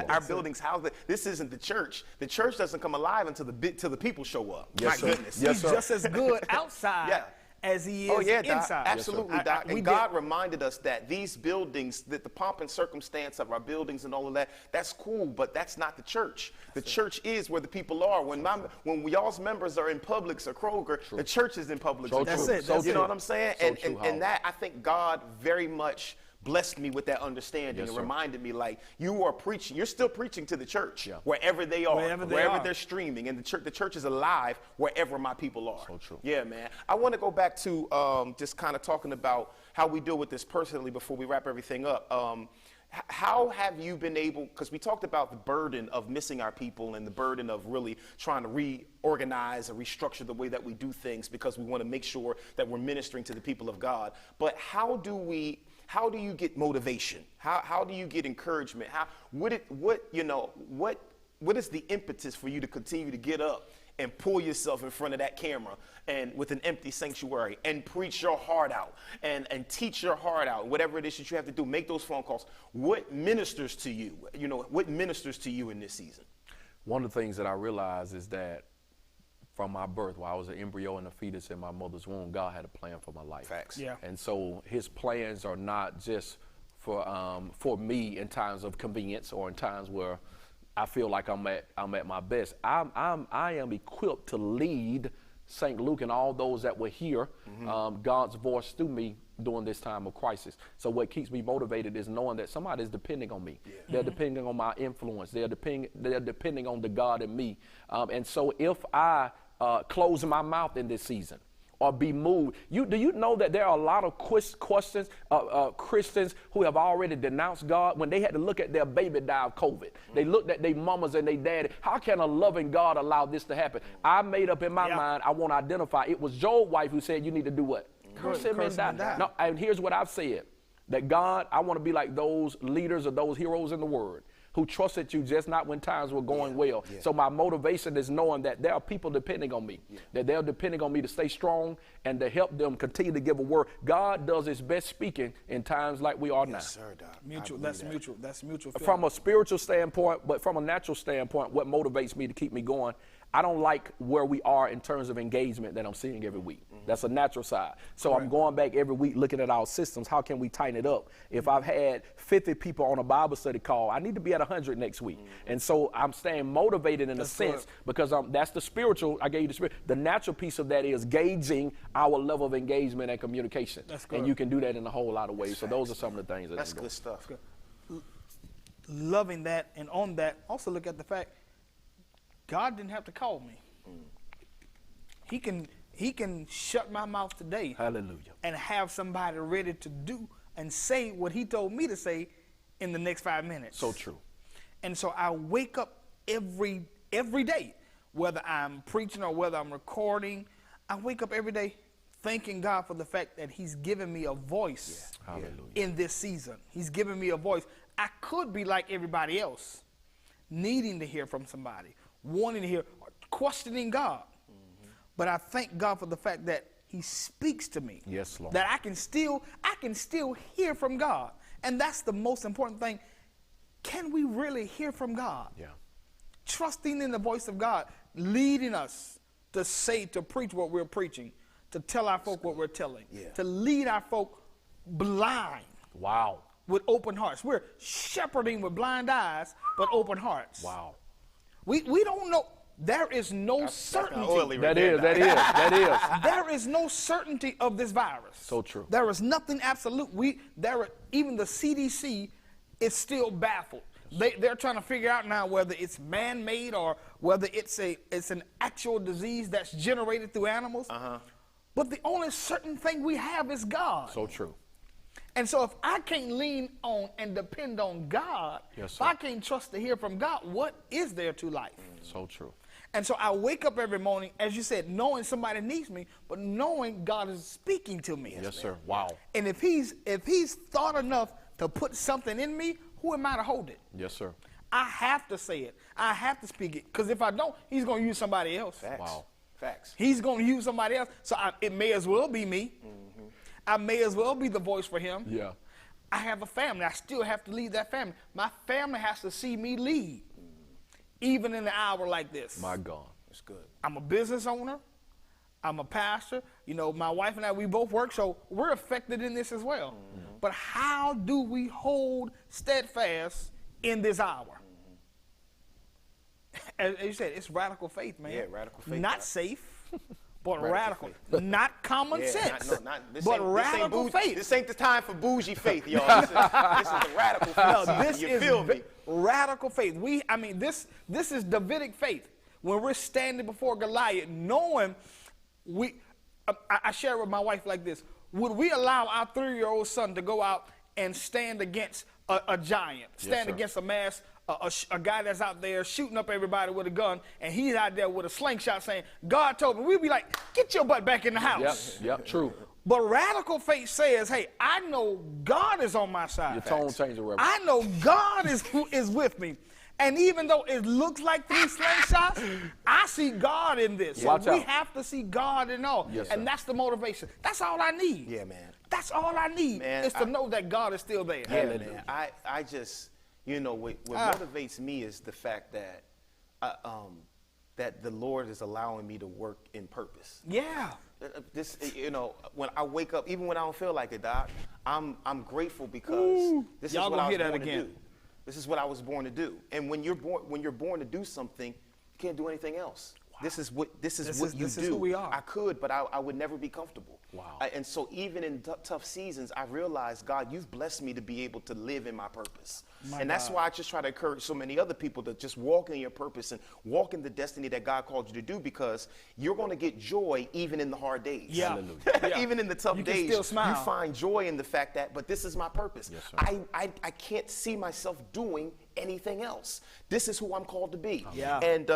Our buildings house this isn't the church. The church doesn't come alive until the people show up. Yes, My goodness. He's just as good outside as he is Doc. inside. Absolutely, Doc. And God reminded us that these buildings, that the pomp and circumstance of our buildings and all of that, that's cool, but that's not the church. The church is where the people are. When y'all's members are in Publix or Kroger, the church is in Publix. That's it. You know what I'm saying? And that, I think God very much blessed me with that understanding and reminded me, like, you're still preaching to the church wherever they are, wherever they're streaming, and the church is alive wherever my people are. So true. Yeah, man. I want to go back to just kind of talking about how we deal with this personally before we wrap everything up. How have you been able, because we talked about the burden of missing our people and the burden of really trying to reorganize and restructure the way that we do things because we want to make sure that we're ministering to the people of God. But how do you get motivation? How do you get encouragement? What is the impetus for you to continue to get up and pull yourself in front of that camera and with an empty sanctuary and preach your heart out and teach your heart out, whatever it is that you have to do, make those phone calls? What ministers to you? What ministers to you in this season? One of the things that I realized is that from my birth, while I was an embryo and a fetus in my mother's womb, God had a plan for my life. Facts. Yeah. And so his plans are not just for me in times of convenience or in times where I feel like I'm at my best. I am equipped to lead St. Luke and all those that were here, God's voice through me during this time of crisis. So what keeps me motivated is knowing that somebody is depending on me. Yeah. They're depending on my influence. They're depending on the God in me. And so if I close my mouth in this season or be moved, do you know that there are a lot of Christians who have already denounced God when they had to look at their baby die of COVID? They looked at their mamas and their daddy. How can a loving God allow this to happen? I made up in my mind, I want to identify. It was Job's wife who said, you need to do what? Curse him and die. No, and here's what I've said, that God, I want to be like those leaders or those heroes in the word who trusted you just not when times were going well. Yeah. So my motivation is knowing that there are people depending on me, that they're depending on me to stay strong and to help them continue to give a word. God does his best speaking in times like we are now. Sir, Doc. That's mutual. From a spiritual standpoint, but from a natural standpoint, what motivates me to keep me going, I don't like where we are in terms of engagement that I'm seeing every week. That's a natural side. So I'm going back every week looking at our systems. How can we tighten it up? If I've had 50 people on a Bible study call, I need to be at 100 next week. And so I'm staying motivated in a sense because that's the spiritual. I gave you the spirit. The natural piece of that is gauging our level of engagement and communication. And you can do that in a whole lot of ways. So those are some of the things that that's good stuff. Loving that, and on that, also look at the fact God didn't have to call me. He can shut my mouth today. Hallelujah. And have somebody ready to do and say what he told me to say in the next 5 minutes. So true. And so I wake up every day, whether I'm preaching or whether I'm recording, I wake up every day thanking God for the fact that he's given me a voice in this season. He's given me a voice. I could be like everybody else, needing to hear from somebody, wanting to hear, questioning God. But I thank God for the fact that he speaks to me. Yes, Lord. That I can still hear from God. And that's the most important thing. Can we really hear from God? Yeah. Trusting in the voice of God, leading us to preach what we're preaching, to tell our folk what we're telling, to lead our folk blind. Wow. With open hearts. We're shepherding with blind eyes, but open hearts. Wow. We don't know. There is no certainty. That is. There is no certainty of this virus. So true. There is nothing absolute. Even the CDC is still baffled. They're trying to figure out now whether it's man-made or whether it's an actual disease that's generated through animals. But the only certain thing we have is God. So true. And so if I can't lean on and depend on God, if I can't trust to hear from God, what is there to life? So true. And so I wake up every morning, as you said, knowing somebody needs me, but knowing God is speaking to me. Yes, sir. Wow. And if he's thought enough to put something in me, who am I to hold it? Yes, sir. I have to say it. I have to speak it. Because if I don't, he's going to use somebody else. Facts. Wow. Facts. He's going to use somebody else. So it may as well be me. I may as well be the voice for him. Yeah. I have a family. I still have to lead that family. My family has to see me lead, even in an hour like this. My God. That's good. I'm a business owner. I'm a pastor. You know, my wife and I, we both work, so we're affected in this as well. But how do we hold steadfast in this hour? As you said, it's radical faith, man. Yeah, radical faith. Not safe. But radical. Not common sense. But radical faith. This ain't the time for bougie faith, y'all. This is the radical faith. No, this you feel me? Radical faith. This is Davidic faith. When we're standing before Goliath, knowing I share with my wife like this. Would we allow our 3-year-old son to go out and stand against a giant, stand against a mass, a guy that's out there shooting up everybody with a gun, and he's out there with a slingshot saying, God told me? We'd be like, get your butt back in the house. Yep, true. But radical faith says, hey, I know God is on my side. Your tone changes, Reverend. I know God is with me. And even though it looks like 3 slingshots, I see God in this. So we have to see God in all. Yes, and that's the motivation. That's all I need. Yeah, man. That's all I need is to know that God is still there. Yeah, man. I just, what motivates me is the fact that that the Lord is allowing me to work in purpose. Yeah. This, when I wake up, even when I don't feel like it, Doc, I'm grateful because this is what I was born to do. This is what I was born to do. And when you're born to do something, you can't do anything else. Wow. This is what you do. This is who we are. I could, but I would never be comfortable. Wow. And so even in tough seasons, I realized, God, you've blessed me to be able to live in my purpose. That's why I just try to encourage so many other people to just walk in your purpose and walk in the destiny that God called you to do, because you're going to get joy even in the hard days. Yeah. Even in the tough days, can still smile. You find joy in the fact that, but this is my purpose. Yes, sir. I can't see myself doing anything else. This is who I'm called to be. Yeah. And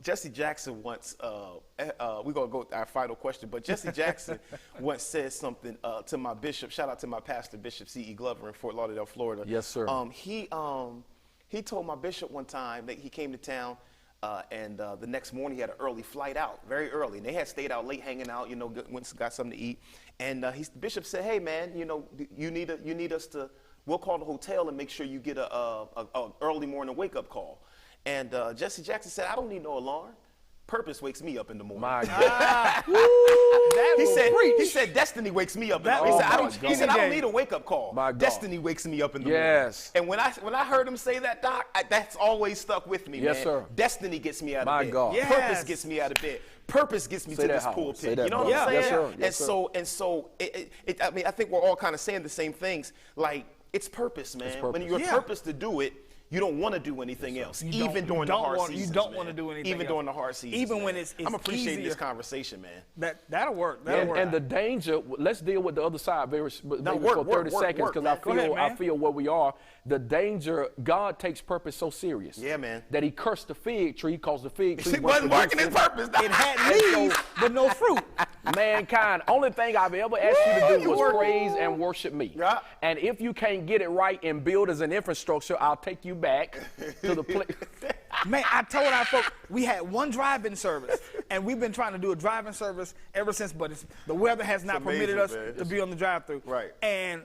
Jesse Jackson once, we're gonna go with our final question, but Jesse Jackson once said something to my bishop. Shout out to my pastor, Bishop C.E. Glover in Fort Lauderdale, Florida. Yes, sir. He told my bishop one time that he came to town, and the next morning he had an early flight out, very early, and they had stayed out late hanging out, got something to eat, and the bishop said, "Hey man, you need us to. We'll call the hotel and make sure you get a early morning wake up call." And Jesse Jackson said, I don't need no alarm. Purpose wakes me up in the morning. My God. He said, destiny wakes me up in the morning. He said, I don't need a wake-up call. Destiny wakes me up in the morning. And when I heard him say that, Doc, that's always stuck with me, man. Sir. Destiny gets me out of bed. God. Yes. Purpose gets me out of bed. Purpose gets me to this pulpit. You know what I'm saying? Yes, sir. And so, I mean, I think we're all kind of saying the same things. Like, it's purpose, man. It's purpose. When you're purpose to do it, you don't want to do anything else, even during the hard seasons. You don't want to do anything even else. During the hard seasons. Even when it's I'm appreciating easier. this conversation, man. That'll work. That'll work. And the danger, let's deal with the other side for 30 seconds, because I feel where we are. The danger, God takes purpose so serious. Yeah, man. That he cursed the fig tree because the fig tree it wasn't working his purpose. It had leaves, but no fruit. Mankind, only thing I've ever asked you to do was praise and worship me. Yeah. And if you can't get it right in buildings and infrastructure, I'll take you back to the place. Man, I told our folks, we had one drive-in service, and we've been trying to do a drive-in service ever since, but the weather has not permitted us to be on the drive-through. Right. And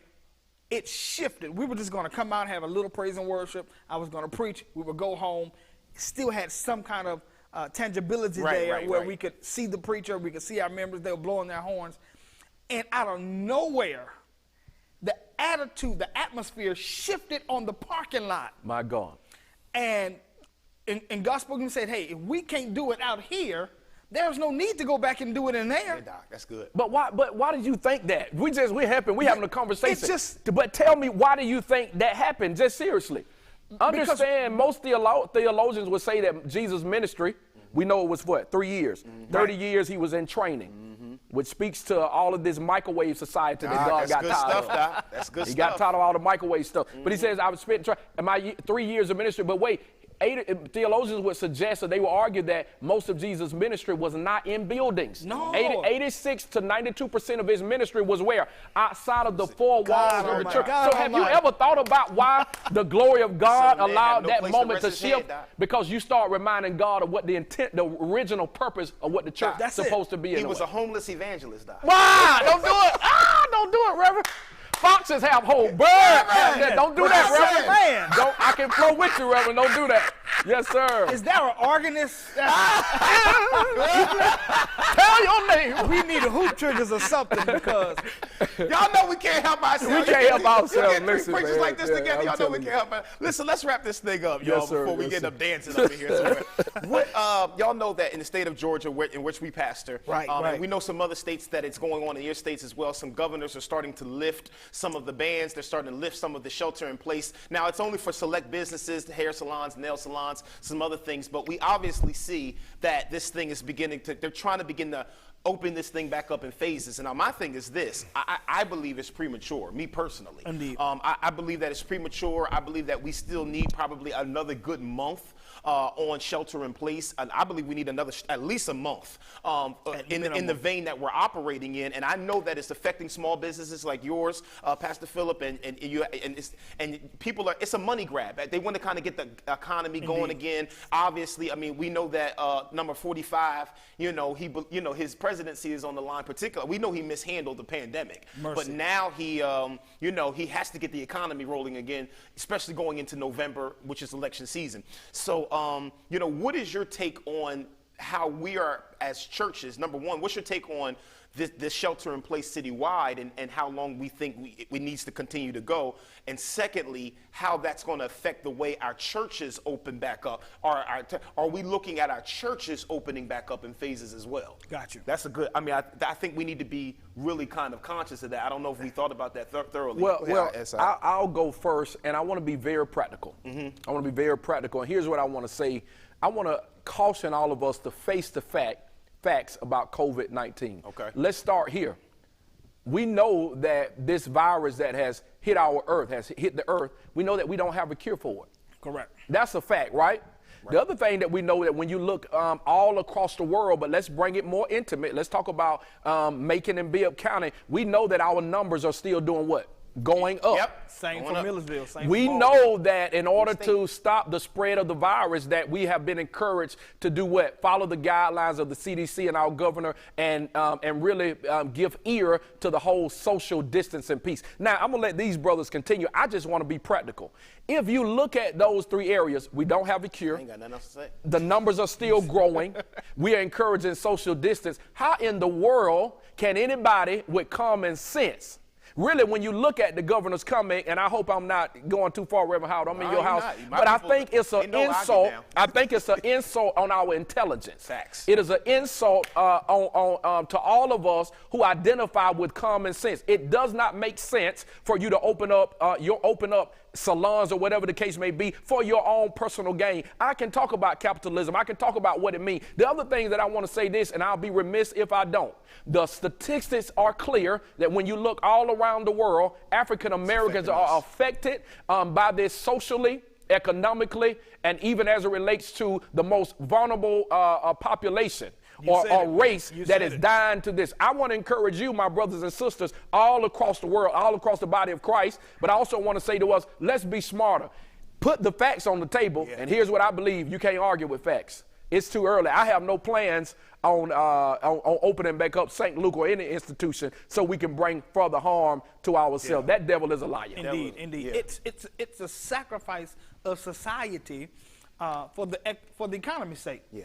it shifted. We were just going to come out and have a little praise and worship. I was going to preach. We would go home. Still had some kind of tangibility there where we could see the preacher. We could see our members. They were blowing their horns. And out of nowhere, the attitude, the atmosphere shifted on the parking lot. My God. And in gospel, you said, hey, if we can't do it out here, there's no need to go back and do it in there. Yeah, Doc, that's good. But why did you think that? We're having a conversation. It's just, but tell me, why do you think that happened? Just seriously. Understand, most theologians would say that Jesus' ministry, we know it was what, 3 years. 30 years he was in training, which speaks to all of this microwave society that God got tired of. That's good stuff. He got tired of all the microwave stuff. But he says, I was spent my 3 years of ministry, but wait, theologians would suggest, or they would argue, that most of Jesus' ministry was not in buildings. No. 86 to 92% of his ministry was where? Outside of the four walls of the church. So have you ever thought about why the glory of God allowed that moment to shift? Because you start reminding God of what the intent, the original purpose of what the church is supposed to be. He was a homeless evangelist, Doc. Wow, don't do it. Don't do it, Reverend. Foxes have whole birds. Don't do that, Reverend. I can flow with you, Reverend. Don't do that. Yes, sir. Is there an organist? Tell your name. We need a hoop triggers or something, because y'all know we can't help ourselves. We can't help ourselves. Listen, preachers like this together, y'all know we can't help ourselves. Listen, let's wrap this thing up, y'all, before we get up dancing up in here somewhere. Y'all know that in the state of Georgia, in which we pastor, and we know some other states that it's going on in your states as well. Some governors are starting to lift some of the bans. They're starting to lift some of the shelter in place. Now, it's only for select businesses, hair salons, nail salons, some other things, but we obviously see that this thing is they're trying to begin to open this thing back up in phases. And now my thing is this, I believe it's premature, me personally. Indeed. I believe that it's premature. I believe that we still need probably another good month on shelter in place. And I believe we need at least a month in the vein that we're operating in. And I know that it's affecting small businesses like yours, Pastor Phillip, and people are, it's a money grab. They want to kind of get the economy going again. Obviously, I mean, we know that number 45, his presidency is on the line. Particularly, we know he mishandled the pandemic, but now he has to get the economy rolling again, especially going into November, which is election season. So, what is your take on how we are as churches? Number one, what's your take on this shelter in place citywide, and how long we think it needs to continue to go? And secondly, how that's going to affect the way our churches open back up. Are we looking at our churches opening back up in phases as well? Got you. That's a good, I think we need to be really kind of conscious of that. I don't know if we thought about that thoroughly. I'll go first, and I want to be very practical. I want to be very practical, and here's what I want to say. I want to caution all of us to face the facts about COVID-19. Okay. Let's start here. We know that this virus that has hit our earth, has hit the earth, we know that we don't have a cure for it. Correct. That's a fact, right? The other thing that we know, that when you look all across the world, but let's bring it more intimate. Let's talk about Macon and Bibb County. We know that our numbers are still doing what? going up. Yep. Same for Millersville. Same We for know that in order to stop the spread of the virus, that we have been encouraged to do what? Follow the guidelines of the CDC and our governor, and really give ear to the whole social distancing piece. Now, I'm going to let these brothers continue. I just want to be practical. If you look at those three areas, we don't have a cure. I ain't got nothing else to say. The numbers are still growing. We are encouraging social distance. How in the world can anybody with common sense, really, when you look at the governor's comment, and I hope I'm not going too far, Reverend Howard, I'm in your house, but I think it's an insult. I think it's an insult on our intelligence. Facts. It is an insult to all of us who identify with common sense. It does not make sense for you to open up salons or whatever the case may be for your own personal gain. I can talk about capitalism. I can talk about what it means. The other thing that I want to say this, and I'll be remiss if I don't. The statistics are clear that when you look all around the world, African Americans are affected by this socially, economically, and even as it relates to the most vulnerable population. Or race that is dying to this. I want to encourage you, my brothers and sisters, all across the world, all across the body of Christ, but I also want to say to us, let's be smarter. Put the facts on the table, and here's what I believe. You can't argue with facts. It's too early. I have no plans on opening back up St. Luke or any institution so we can bring further harm to ourselves. That devil is a liar. Indeed. Yeah. It's a sacrifice of society for the economy's sake. Yeah.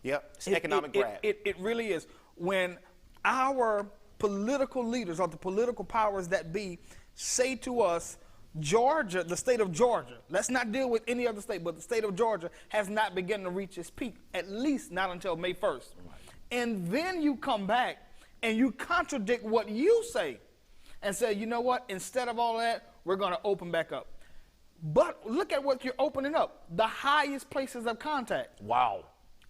Yep, it's economic grab. It really is. When our political leaders or the political powers that be say to us, Georgia, the state of Georgia, let's not deal with any other state, but the state of Georgia has not begun to reach its peak, at least not until May 1st. Right. And then you come back and you contradict what you say and say, you know what, instead of all that, we're going to open back up. But look at what you're opening up, the highest places of contact. Wow.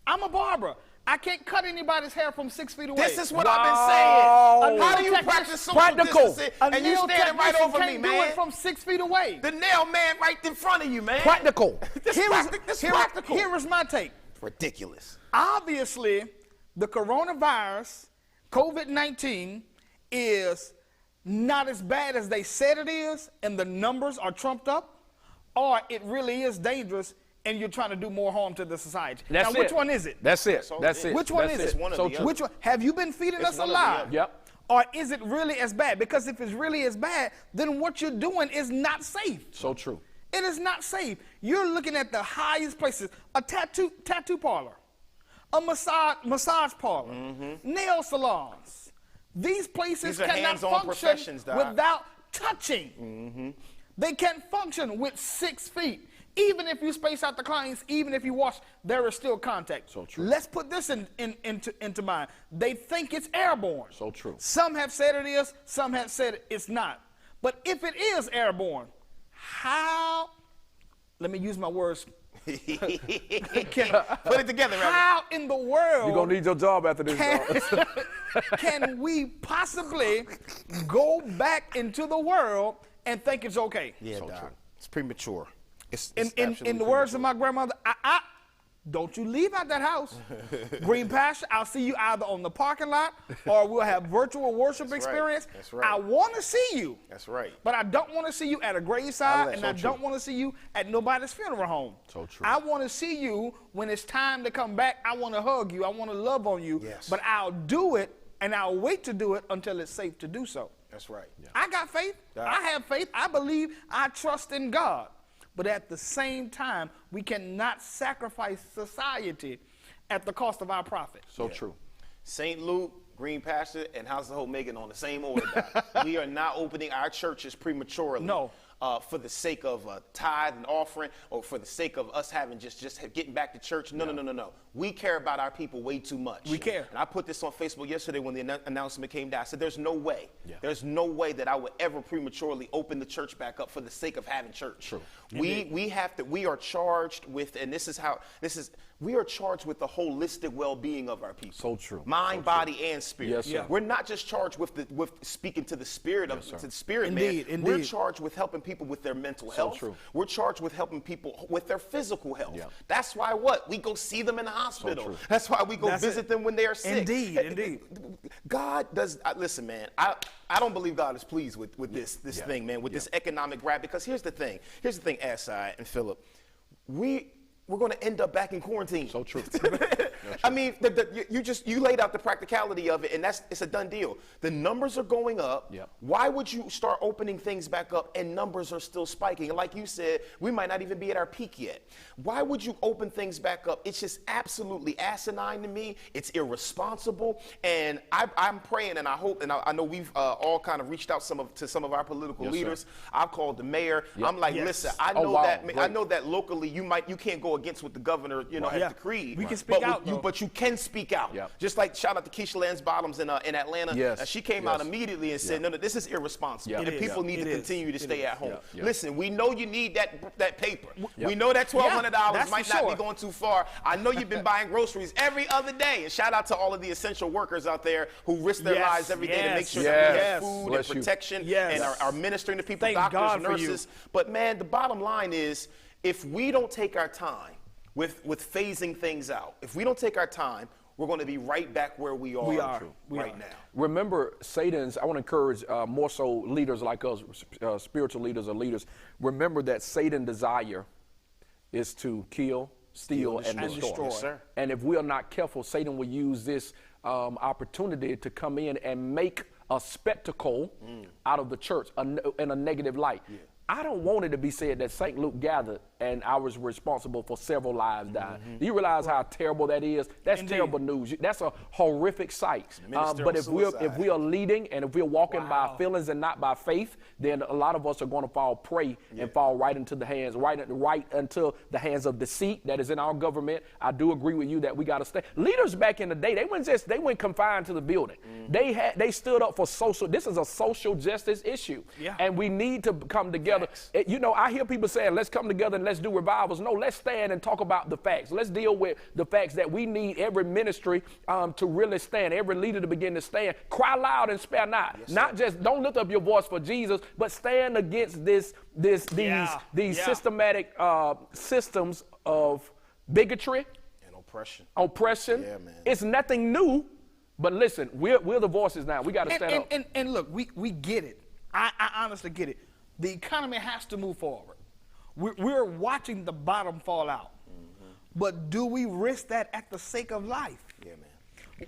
I'm a barber. I can't cut anybody's hair from 6 feet away. This is what I've been saying. How do you practice social distancing and you standing right over me, man? Do it from 6 feet away. The nail man right in front of you, man. Practical. This is practical. Here is my take. It's ridiculous. Obviously, the coronavirus, COVID-19, is not as bad as they said it is, and the numbers are trumped up, or it really is dangerous and you're trying to do more harm to the society. Now, which one is it? That's it. Which one is it? Which one? Have you been feeding us a lie? Yep. Or is it really as bad? Because if it's really as bad, then what you're doing is not safe. So true. It is not safe. You're looking at the highest places: a tattoo parlor, a massage parlor, nail salons. These places cannot function without touching. They can't function with 6 feet. Even if you space out the clients, even if you wash, there is still contact. So true. Let's put this into mind. They think it's airborne. So true. Some have said it is, some have said it's not. But if it is airborne, how, let me use my words. Put it together, Reverend. How in the world you're going to need your job after this. can we possibly go back into the world and think it's okay? Yeah, so true. It's premature. It's in the words of my grandmother, don't you leave out that house. Green pasture, I'll see you either on the parking lot or we'll have virtual worship experience. That's right. I want to see you. That's right. But I don't want to see you at a graveside, and I don't want to see you at nobody's funeral home. So true. I want to see you when it's time to come back. I want to hug you. I want to love on you. Yes. But I'll do it, and I'll wait to do it until it's safe to do so. That's right. Yeah. I got faith. I have faith. I believe. I trust in God. But at the same time, we cannot sacrifice society at the cost of our profit. So true. St. Luke, Green Pasture, and House of Hope Macon on the same order, Doc. We are not opening our churches prematurely. No. For the sake of tithe and offering, or for the sake of us having just getting back to church. No. We care about our people way too much. We care. And I put this on Facebook yesterday when the announcement came down. I said, there's no way. Yeah. There's no way that I would ever prematurely open the church back up for the sake of having church. True. We are charged with, and we are charged with the holistic well-being of our people. So true. Mind, body, and spirit. Yes, sir. Yeah. We're not just charged with speaking to the spirit of the spirit, indeed. man. We're charged with helping people with their mental health. True. We're charged with helping people with their physical health. Yeah. That's why we go see them in the hospital. That's why we go visit them when they are sick. Indeed. God does, listen, man, I don't believe God is pleased with this thing, man, with this economic grab, because here's the thing, Asai and Philip, we're going to end up back in quarantine. So true. I mean, you laid out the practicality of it, and it's a done deal. The numbers are going up. Yep. Why would you start opening things back up and numbers are still spiking? And like you said, we might not even be at our peak yet. Why would you open things back up? It's just absolutely asinine to me. It's irresponsible. And I'm praying, and I hope, and I know we've all kind of reached out to some of our political leaders. Sir. I've called the mayor. Yep. I'm like, listen, I know I know that locally you can't go against what the governor, has decreed. We can speak out, but you can speak out. Yep. Just like shout out to Keisha Lance Bottoms in Atlanta. Yes. She came out immediately and said, no, this is irresponsible. Yep. And people need to continue to stay at home. Yep. Listen, we know you need that paper. Yep. We know that $1,200 might not sure. be going too far. I know you've been buying groceries every other day. And shout out to all of the essential workers out there who risk their lives every day to make sure that we have food and protection and are ministering to people, Thank doctors, God nurses. But man, the bottom line is, if we don't take our time with phasing things out, if we don't take our time, we're going to be right back where we are right now. Remember, I want to encourage more so leaders like us, spiritual leaders or leaders, remember that Satan's desire is to kill, steal, and destroy. Yes, sir. And if we are not careful, Satan will use this opportunity to come in and make a spectacle out of the church in a negative light. Yeah. I don't want it to be said that St. Luke gathered and I was responsible for several lives dying. Do you realize how terrible that is? That's terrible news. That's a horrific sight. But if we are leading and if we're walking by feelings and not by faith, then a lot of us are going to fall prey and fall right into the hands, right into the hands of deceit that is in our government. I do agree with you that we got to stay. Leaders back in the day, they weren't confined to the building. They stood up for social. This is a social justice issue, and we need to come together. I hear people saying, let's come together and let's do revivals. No, let's stand and talk about the facts. Let's deal with the facts that we need every ministry to really stand, every leader to begin to stand. Cry loud and spare not. Don't lift up your voice for Jesus, but stand against these systematic systems of bigotry and oppression. Yeah, man. It's nothing new, but listen, we're the voices now. We got to stand up. And look, we get it. I honestly get it. The economy has to move forward. We're watching the bottom fall out. But do we risk that at the sake of life? Yeah,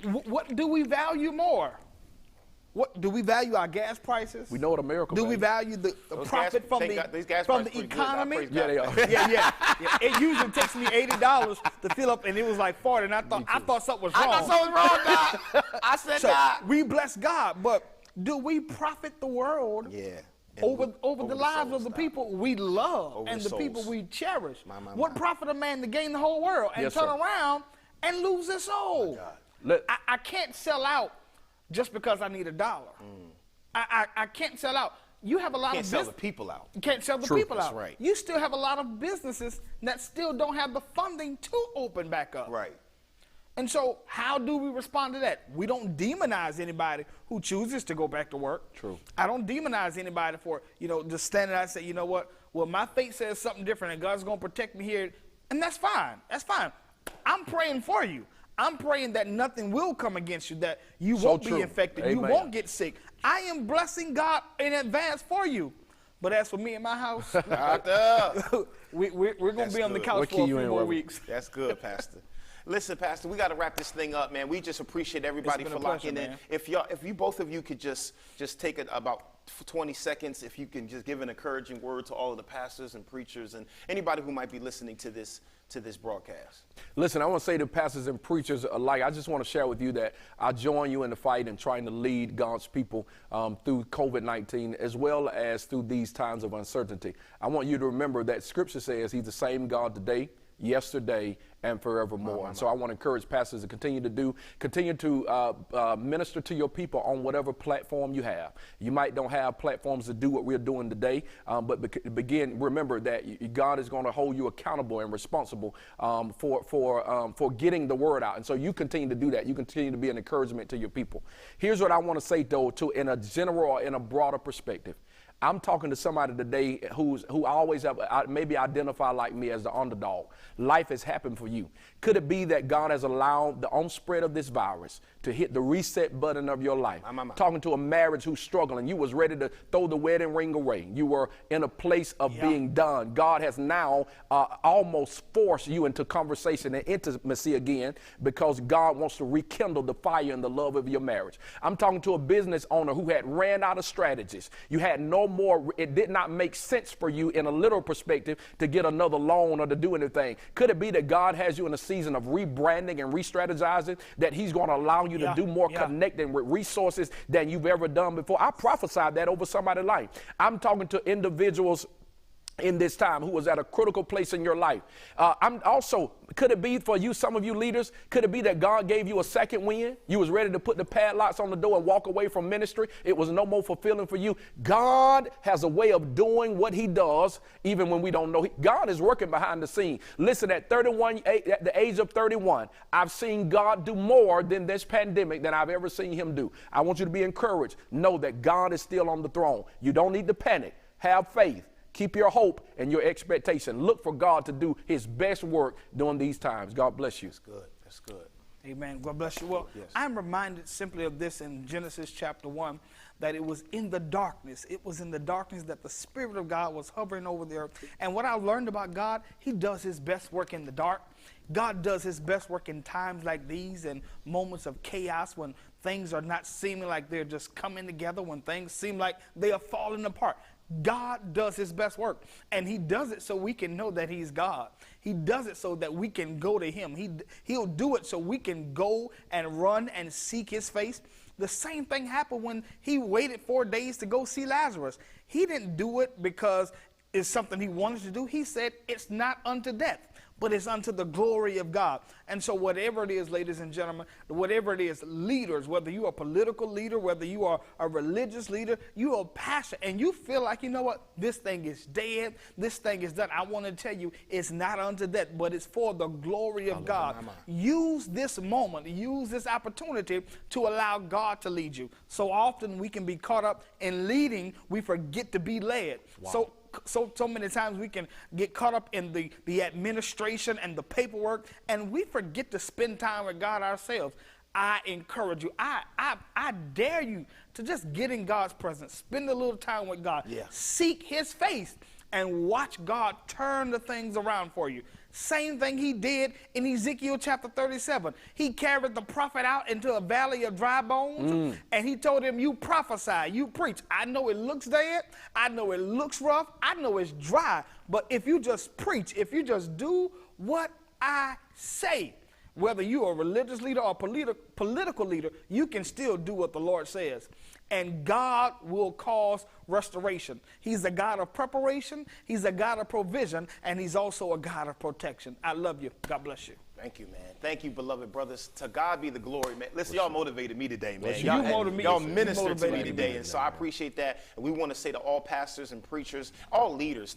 man. What do we value more? What do we value our gas prices? We know what America. Do we value the profit from the economy? Yeah, they are. Yeah. It usually takes me $80 to fill up, and it was like $40, and I thought something was wrong. I thought something was wrong, God. I said that. We bless God, but do we profit the world? Yeah. Over the lives of the people we love and the people we cherish. What profit a man to gain the whole world and turn around and lose his soul? I can't sell out just because I need $1. I can't sell out. You have a lot of business. Can't sell the people out. You can't sell the people out. That's right. You still have a lot of businesses that still don't have the funding to open back up. Right. And so how do we respond to that? We don't demonize anybody who chooses to go back to work. True. I don't demonize anybody for, just standing out and say, you know what? Well, my faith says something different and God's going to protect me here. And that's fine. That's fine. I'm praying for you. I'm praying that nothing will come against you, that you won't be infected. Amen. You won't get sick. I am blessing God in advance for you. But as for me and my house, we're going to be on the couch for a few more weeks. That's good, Pastor. Listen, Pastor, we got to wrap this thing up, man. We just appreciate everybody for locking in. If both of you could just take about 20 seconds, if you can just give an encouraging word to all of the pastors and preachers and anybody who might be listening to this broadcast. Listen, I want to say to pastors and preachers alike, I just want to share with you that I join you in the fight in trying to lead God's people through COVID-19 as well as through these times of uncertainty. I want you to remember that Scripture says He's the same God today, yesterday, and forevermore. And so I want to encourage pastors to continue to minister to your people on whatever platform you have. You might don't have platforms to do what we're doing today, but remember that God is going to hold you accountable and responsible for getting the word out. And so you continue to do that. You continue to be an encouragement to your people. Here's what I want to say, though, in a general or in a broader perspective. I'm talking to somebody today who always maybe identify like me as the underdog. Life has happened for you. Could it be that God has allowed the spread of this virus to hit the reset button of your life? Talking to a marriage who's struggling. You was ready to throw the wedding ring away. You were in a place of being done. God has now almost forced you into conversation and intimacy again because God wants to rekindle the fire and the love of your marriage. I'm talking to a business owner who had ran out of strategies. You had no more. It did not make sense for you in a literal perspective to get another loan or to do anything. Could it be that God has you in a season of rebranding and re-strategizing, that he's going to allow you to do more connecting with resources than you've ever done before? I prophesied that over somebody's life. I'm talking to individuals in this time who was at a critical place in your life. Could it be for you, some of you leaders, could it be that God gave you a second wind? You was ready to put the padlocks on the door and walk away from ministry. It was no more fulfilling for you. God has a way of doing what he does even when we don't know. God is working behind the scene. Listen, at the age of 31, I've seen God do more than this pandemic than I've ever seen him do. I want you to be encouraged. Know that God is still on the throne. You don't need to panic. Have faith. Keep your hope and your expectation. Look for God to do his best work during these times. God bless you. That's good. That's good. Amen. God bless you. Well, I'm reminded simply of this in Genesis chapter 1, that it was in the darkness. It was in the darkness that the Spirit of God was hovering over the earth. And what I learned about God, he does his best work in the dark. God does his best work in times like these and moments of chaos when things are not seeming like they're just coming together, when things seem like they are falling apart. God does his best work, and he does it so we can know that he's God. He does it so that we can go to him. He'll do it so we can go and run and seek his face. The same thing happened when he waited 4 days to go see Lazarus. He didn't do it because it's something he wanted to do. He said it's not unto death, but it's unto the glory of God. And so whatever it is, ladies and gentlemen, whatever it is, leaders, whether you are a political leader, whether you are a religious leader, you are a pastor, and you feel like, you know what, this thing is dead, this thing is done. I want to tell you, it's not unto death, but it's for the glory of God. Use this moment, use this opportunity to allow God to lead you. So often we can be caught up in leading, we forget to be led. Wow. So many times we can get caught up in the administration and the paperwork, and we forget to spend time with God ourselves. I encourage you, I dare you to just get in God's presence, spend a little time with God, seek his face, and watch God turn the things around for you. Same thing he did in Ezekiel chapter 37. He carried the prophet out into a valley of dry bones, and he told him, you prophesy, you preach. I know it looks dead, I know it looks rough, I know it's dry, but if you just preach, if you just do what I say, whether you are a religious leader or political leader, you can still do what the Lord says. And God will cause restoration. He's a God of preparation, he's a God of provision, and he's also a God of protection. I love you. God bless you. Thank you, man. Thank you, beloved brothers. To God be the glory, man. Listen, y'all motivated me today, man. Y'all ministered to me today, and so I appreciate that. And we want to say to all pastors and preachers, all leaders,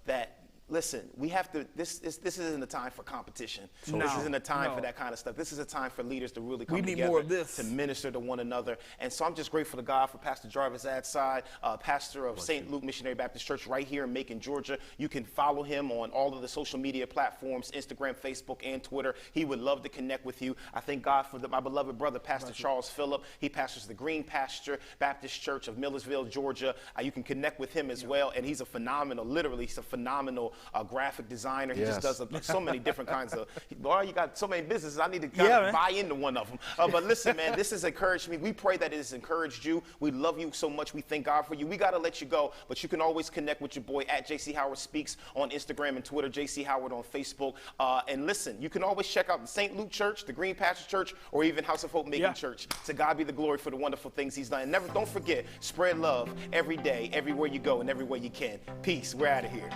that listen, we have to, this isn't a time for competition. This isn't a time for that kind of stuff. This is a time for leaders to really come together more of this. to minister to one another. And so I'm just grateful to God for Pastor Jarvis Adside, pastor of St. Luke Missionary Baptist Church right here in Macon, Georgia. You can follow him on all of the social media platforms, Instagram, Facebook, and Twitter. He would love to connect with you. I thank God for my beloved brother, Pastor Charles Phillip. He pastors the Green Pasture Baptist Church of Millersville, Georgia. You can connect with him as well. And he's a phenomenal, literally, he's a phenomenal graphic designer. He just does so many different kinds of, boy, you got so many businesses. I need to kind of buy into one of them. But listen, man, this has encouraged me. We pray that it has encouraged you. We love you so much. We thank God for you. We got to let you go, but you can always connect with your boy at JC Howard Speaks on Instagram and Twitter, JC Howard on Facebook. And listen, you can always check out the St. Luke Church, the Green Pasture Church, or even House of Hope Macon Church. To God be the glory for the wonderful things he's done. And don't forget, spread love every day, everywhere you go, and everywhere you can. Peace. We're out of here.